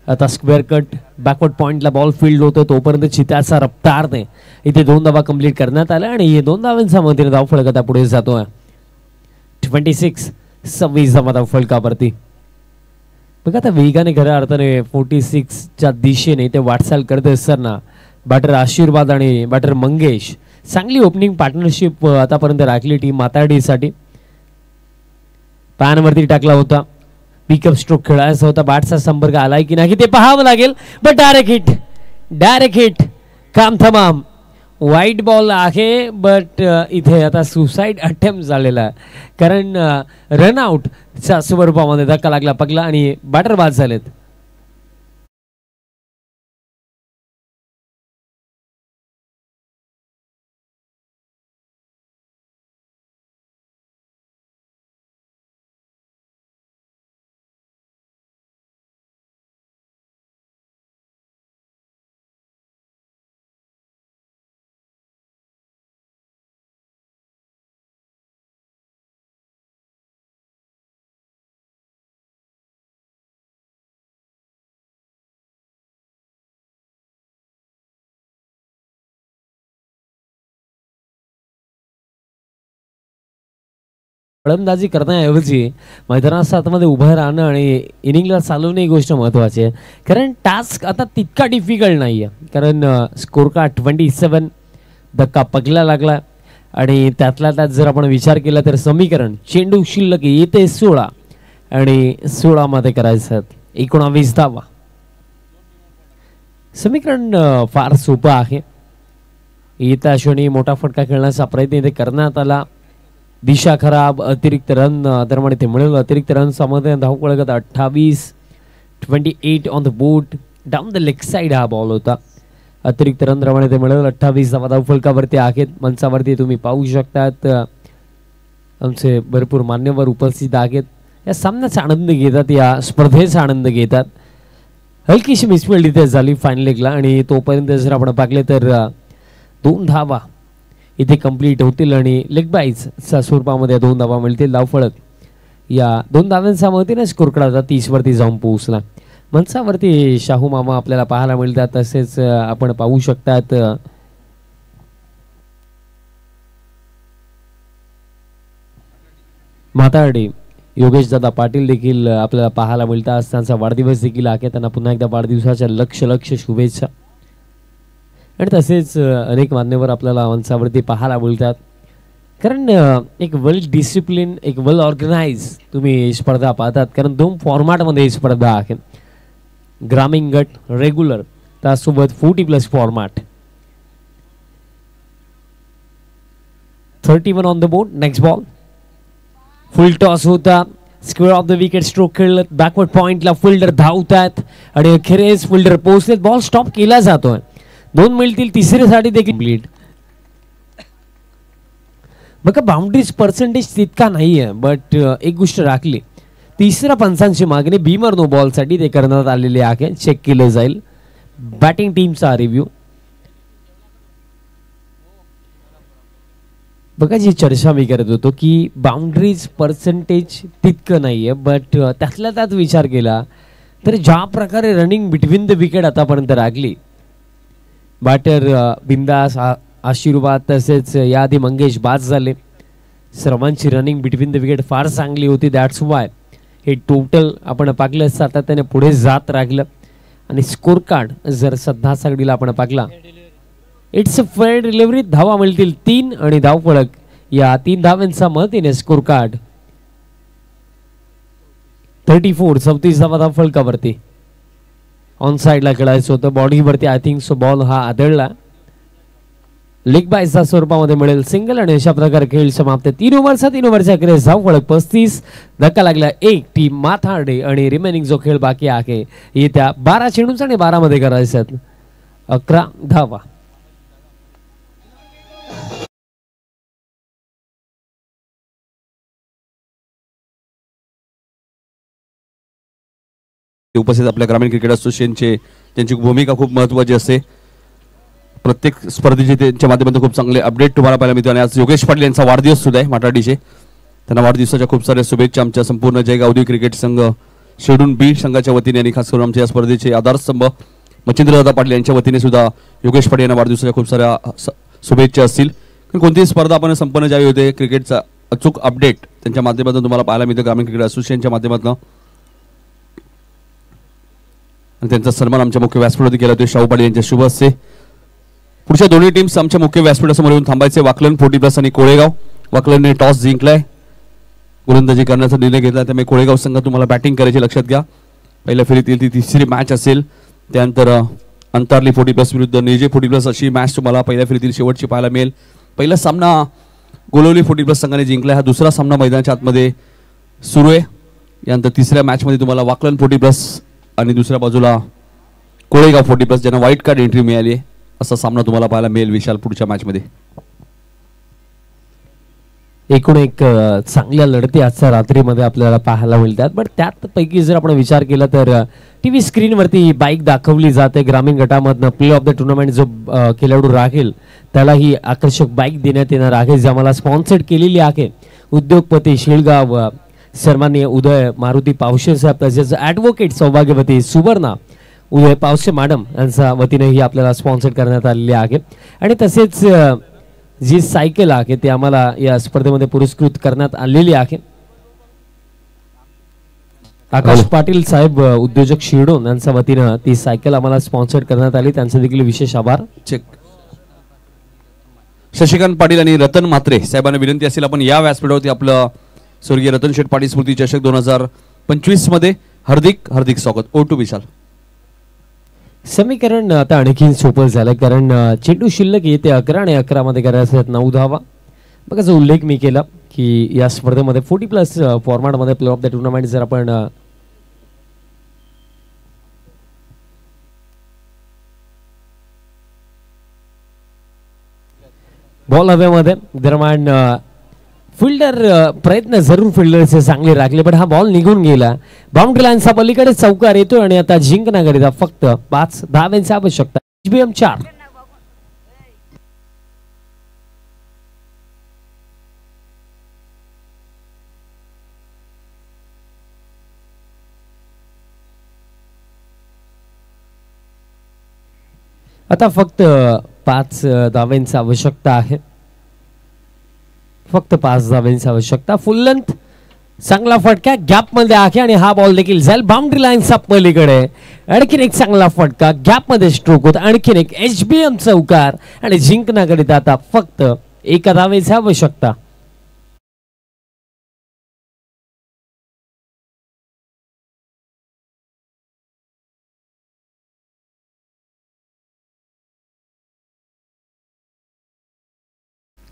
आता स्क्वेअर कट बॅकवर्ड पॉइंटला बॉल फील्ड होतं तोपर्यंत चित्याचा रफ्तारने इथे 2 धावा कंप्लीट करण्यात आल्या आणि हे 2 धावांच्या मधील धाव फलक पुढे जातोय. 26 धावा धाव फलकावरती. बघा आता वेगाने खऱ्या अर्थाने 46च्या दिशेने ते वाटचाल करत असताना बॅटर आशीर्वाद आणि बॅटर मंगेश चांगली ओपनिंग पार्टनरशिप आतापर्यंत राखली टीम माताडीसाठी. पॅनवरती टाकला होता. पिकअप स्ट्रोक खेळायचा होता. बॅटचा संपर्क आलाय की नाही ते पाहावं लागेल. बट डायरेक्ट हिट काम तमाम. वाईट बॉल आहे बट इथे आता सुसाईड अटेम्प्ट झालेला आहे, कारण रनआउटच्या स्वरूपामध्ये धक्का लागला पगला आणि बॅटर बाद झालेत. फलंदाजी करण्याऐवजी मैदानात आतमध्ये उभं राहणं आणि इनिंगला चालवणं ही गोष्ट महत्त्वाची आहे, कारण टास्क आता तितका डिफिकल्ट नाही आहे. कारण स्कोर का 27 धक्का पगला लागला आणि त्यातला त्यात जर आपण विचार केला तर समीकरण चेंडू शिल्लक येते 16 आणि 16 मध्ये करायचं 19 धावा. समीकरण फार सोपं आहे. येत्या क्षणी मोठा फटका खेळण्याचा प्रयत्न इथे करण्यात आला. दिशा खराब, अतिरिक्त रन दरम्यान ते मिळेल. अतिरिक्त रन मध्ये धाव पळगत 28 on the board down the leg side हा बॉल होता. अतिरिक्त रन दरम्यान ते मिळेल. 28 धावा धाव फलकावरती आहेत. मंचावरती तुम्ही पाहू शकतात आमचे भरपूर मान्यवर उपस्थित आहेत. या सामन्याचा आनंद घेतात, या स्पर्धेचा आनंद घेतात. हलकीशी मिसफिल्ड इथे झाली फायनल लेगला आणि तोपर्यंत जर आपण पाहिले तर 2 धावा इथे कंप्लीट होतील आणि लेग बाईजच्या स्वरूपामध्ये 2 धावा मिळतील. धावफलक या 2 धावांच्या मदतीने स्कोर कडा 30 वरती जाऊन पोहोचला. मंचावरती शाहू मामा आपल्याला पाहायला मिळतात. तसेच आपण पाहू शकतात माताडी योगेश दादा पाटील देखील आपल्याला पाहायला मिळतात. त्यांचा वाढदिवस देखील आहे. त्यांना पुन्हा एकदा वाढदिवसाच्या लक्ष शुभेच्छा. आणि तसेच अनेक मान्यवर आपल्याला मंचावरती पाहायला मिळतात. कारण एक वेल डिसिप्लिन, एक वेल ऑर्गनाइज तुम्ही स्पर्धा पाहतात. कारण 2 फॉर्मॅटमध्ये ही स्पर्धा आहे. ग्रामीण गट रेग्युलर, त्यासोबत 40+ format. 31 on the board. Next ball full toss होता. Square off the wicket stroke खेळत. बॅकवर्ड पॉइंटला फिल्डर धावतात आणि अखेरीस फिल्डर पोहोचलेत. बॉल स्टॉप केला जातोय. 2 मिळतील तिसरीसाठी देखील कंप्लीट. बघा बाउंड्रीज पर्सेंटेज तितका नाहीये, बट एक गोष्ट राखली. तिसऱ्या पंचांची मागणी बीमर नो बॉल साठी ते करण्यात आलेली आहे. चेक केलं जाईल. बॅटिंग टीमचा रिव्ह्यू. बघा जी चर्चा मी करत होतो की बाउंड्रीज पर्सेंटेज तितकं नाहीये, बट त्यातल्या त्यात विचार केला तर ज्या प्रकारे रनिंग बिटवीन द विकेट आतापर्यंत राखली, बॅटर बिंदास, आशीर्वाद तसेच याआधी मंगेश बाज झाले. सर्वांची रनिंग बिटवीन द विकेट फार चांगली होती. दॅट्स वाय हे टोटल आपण पाहिलं सातत्याने पुढे जात राहिलं. आणि स्कोर कार्ड जर सध्या सगळीला आपण पाहिला, इट्स अ फेअर डिलिव्हरी. धावा मिळतील 3 आणि धावफलक या 3 धावांच्या मदतीने स्कोर कार्ड 34. 34 धावा धावफलकावरती. ऑन साइडला खेळायचं होतं. बॉडीवरती आय थिंक सो बॉल हा आदळला. लेग बायच्या स्वरूपामध्ये मिळेल सिंगल आणि अशा प्रकारे खेळ समाप्त. 3 ओव्हरच्या क्रेस धावफलक 35. धक्का लागला 1 टीम माथाडे आणि रिमेनिंग जो खेळ बाकी आहे येत्या 12 चेंडूंचा आणि 12 मध्ये करायचे 11 धावा. उपस्थित आपल्या ग्रामीण क्रिकेट असोसिएशनचे त्यांची भूमिका खूप महत्त्वाची असते. प्रत्येक स्पर्धेचे त्यांच्या माध्यमातून खूप चांगले अपडेट तुम्हाला पाहायला मिळतो. आणि आज योगेश पाटील यांचा वाढदिवस सुद्धा आहे माटाडीचे. त्यांना वाढदिवसाच्या खूप साऱ्या शुभेच्छा आमच्या संपूर्ण जयगाव औद्योगिक क्रिकेट संघ शेडून बी संघाच्या वतीने आणि खास करून आमच्या या स्पर्धेचे आधारस्तंभ मच्छिंद्रदादा पाटील यांच्या वतीने सुद्धा योगेश पाटील यांना वाढदिवसाच्या खूप साऱ्या शुभेच्छा असतील. कोणतीही स्पर्धा आपण संपन्न ज्यावेळी होते, क्रिकेटचा अचूक अपडेट त्यांच्या माध्यमातून तुम्हाला पाहायला मिळतं ग्रामीण क्रिकेट असोसिएशनच्या माध्यमातून. आणि त्यांचा सन्मान आमच्या मुख्य व्यासपीठावरती केला होता शाहू पाटील यांच्या शुभ हस्ते. पुढच्या दोन्ही टीम्स आमच्या मुख्य व्यासपीठासमोर येऊन थांबायचे. वाकलन 40+ आणि कोळेगाव. वाकलनने टॉस जिंकलाय, गोलंदाजी करण्याचा निर्णय घेतला, त्यामुळे कोळेगाव संघ तुम्हाला बॅटिंग करायची लक्षात घ्या. पहिल्या फेरीतील ती तिसरी मॅच असेल. त्यानंतर अंतारली 40+ विरुद्ध नेजे 40+ अशी मॅच तुम्हाला पहिल्या फेरीतील शेवटची पाहायला मिळेल. पहिला सामना गोलवली 40+ संघाने जिंकलाय. हा दुसरा सामना मैदानाच्या आतमध्ये सुरू आहे. यानंतर तिसऱ्या मॅचमध्ये तुम्हाला वाकलन 40+ आणि दुसऱ्या बाजूला कोळेगाव 40+ ज्यांना व्हाईट कार्ड एंट्री मिळाली आहे असा सामना तुम्हाला पाहायला मिळेल विशाल पुढच्या मॅचमध्ये. एकूण एक चांगल्या लढती आजच्या रात्रीमध्ये आपल्याला पाहायला मिळतात. बट त्यात पैकी जर आपण विचार केला तर टीव्ही स्क्रीनवरती बाईक दाखवली जाते. ग्रामीण गटामधनं प्ले ऑफ द टुर्नामेंट जो खेळाडू राहील त्याला ही आकर्षक बाईक देण्यात येणार आहे, जी आम्हाला स्पॉन्सर्ड केलेली आहे उद्योगपती शिळगाव सन्माननीय उदय मारुती पावशे साहेब, तसेच ॲडव्होकेट सौभाग्यवती सुवर्णा उदय पावसे मॅडम यांच्या वतीने ही आपल्याला स्पॉन्सर करण्यात आलेली आहे. आणि तसेच जी सायकल आहे ती आम्हाला या स्पर्धेमध्ये पुरस्कृत करण्यात आलेली आहे. आकाश पाटील साहेब उद्योजक शिरडोन यांच्या वतीनं ती सायकल आम्हाला स्पॉन्सर करण्यात आली, त्यांचे देखील विशेष आभार. चेक. शशिकांत पाटील आणि रतन म्हात्रे साहेबांना विनंती असेल आपण या व्यासपीठावरती आपलं स्वर्गीय रतन शेठ पाटील स्मृती चषक 2025 मध्ये हार्दिक हार्दिक स्वागत. ओ टू विशाल. समीकरण आता आणखी सोपं झालं, कारण चेंडू शिल्लक येते 11 आणि 11 मध्ये करायचे 9 धावा. बघा जो उल्लेख मी केला की या स्पर्धेमध्ये 40+ फॉर्मॅटमध्ये प्ले ऑफ द टुर्नामेंट जर आपण बॉल हवेमध्ये दरम्यान फिल्डर प्रयत्न जरूर फिल्डरचे चांगले राखले, पण हा बॉल निघून गेला. बाउंड्री लाईनचा पलीकडे चौकार येतो आणि आता जिंकण्याकरिता फक्त 5 धावांची आवश्यकता. HBM 4. आता फक्त 5 धावांची आवश्यकता आहे. फक्त 5 धावांची आवश्यकता. फुल लेंथ चांगला फटका गॅप मध्ये आहे आणि हा बॉल देखील जाईल बाउंड्री लाईनच्या पलीकडे. आणखीन एक चांगला फटका गॅप मध्ये स्ट्रोक होता. आणखीन एक HBM चौकार आणि जिंकण्याकरिता आता फक्त एका धावेची आवश्यकता.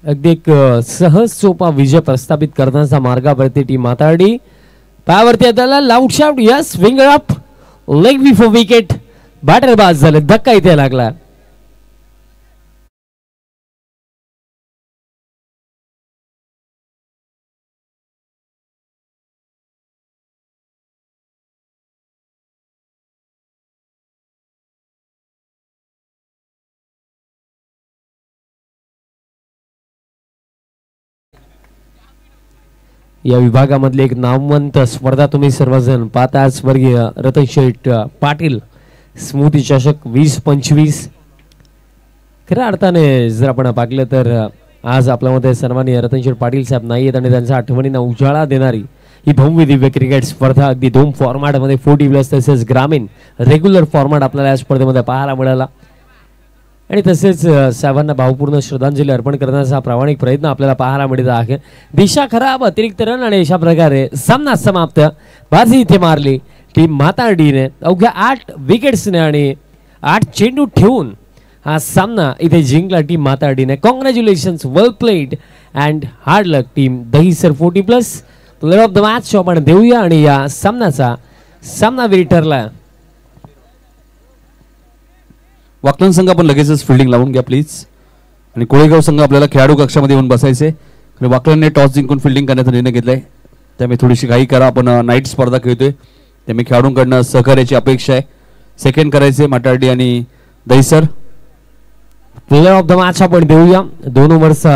अगदी एक सहज सोपा विजय प्रस्थापित करण्याचा मार्गावरती टीम माताडी. पायावरती त्याला loud shot yes winger up leg before wicket. Batter बाद झाले धक्का इथे लागला. या विभागामधले एक नामवंत स्पर्धा तुम्ही सर्वजण पाहता. स्वर्गीय रतन शेठ पाटील स्मृती चषक 2025. खऱ्या अर्थाने जर आपण पाहिलं तर आज आपल्यामध्ये सन्माननीय रतन शेठ पाटील साहेब नाही आहेत आणि त्यांच्या आठवणींना उजाळा देणारी ही भव्य दिव्य क्रिकेट स्पर्धा अगदी 2 फॉर्मॅटमध्ये 40+ तसेच ग्रामीण रेग्युलर फॉर्मॅट आपल्याला या स्पर्धेमध्ये पाहायला मिळाला. आणि तसेच साहेबांना भावपूर्ण श्रद्धांजली अर्पण करण्याचा प्रामाणिक प्रयत्न आपल्याला पाहायला मिळत आहे. दिशा खराब अतिरिक्त रन आणि अशा प्रकारे सामना समाप्त. बाजी इथे मारली टीम माताडीने अवघ्या 8 विकेट्सने आणि 8 चेंडू ठेवून हा सामना इथे जिंकला टीम माताडीने. Congratulations well played and hard luck team Dahisar 40+ player of the match आपण देऊया. आणि या सामन्याचा सामनावीर ठरला. वाकलन संघ आपण लगेचच फिल्डिंग लावून घ्या प्लीज. आणि कोळेगाव संघ आपल्याला खेळाडू कक्षामध्ये येऊन बसायचे. वाकलनने टॉस जिंकून फिल्डिंग करण्याचा निर्णय घेतलाय त्यामुळे थोडीशी घाई करा. आपण नाईट स्पर्धा खेळतोय त्यामुळे खेळाडूंकडनं सहकार्याची अपेक्षा आहे. सेकंड करायचे माटार्डी आणि Dahisar. Player of the match आपण देऊया. 2 ओव्हर्स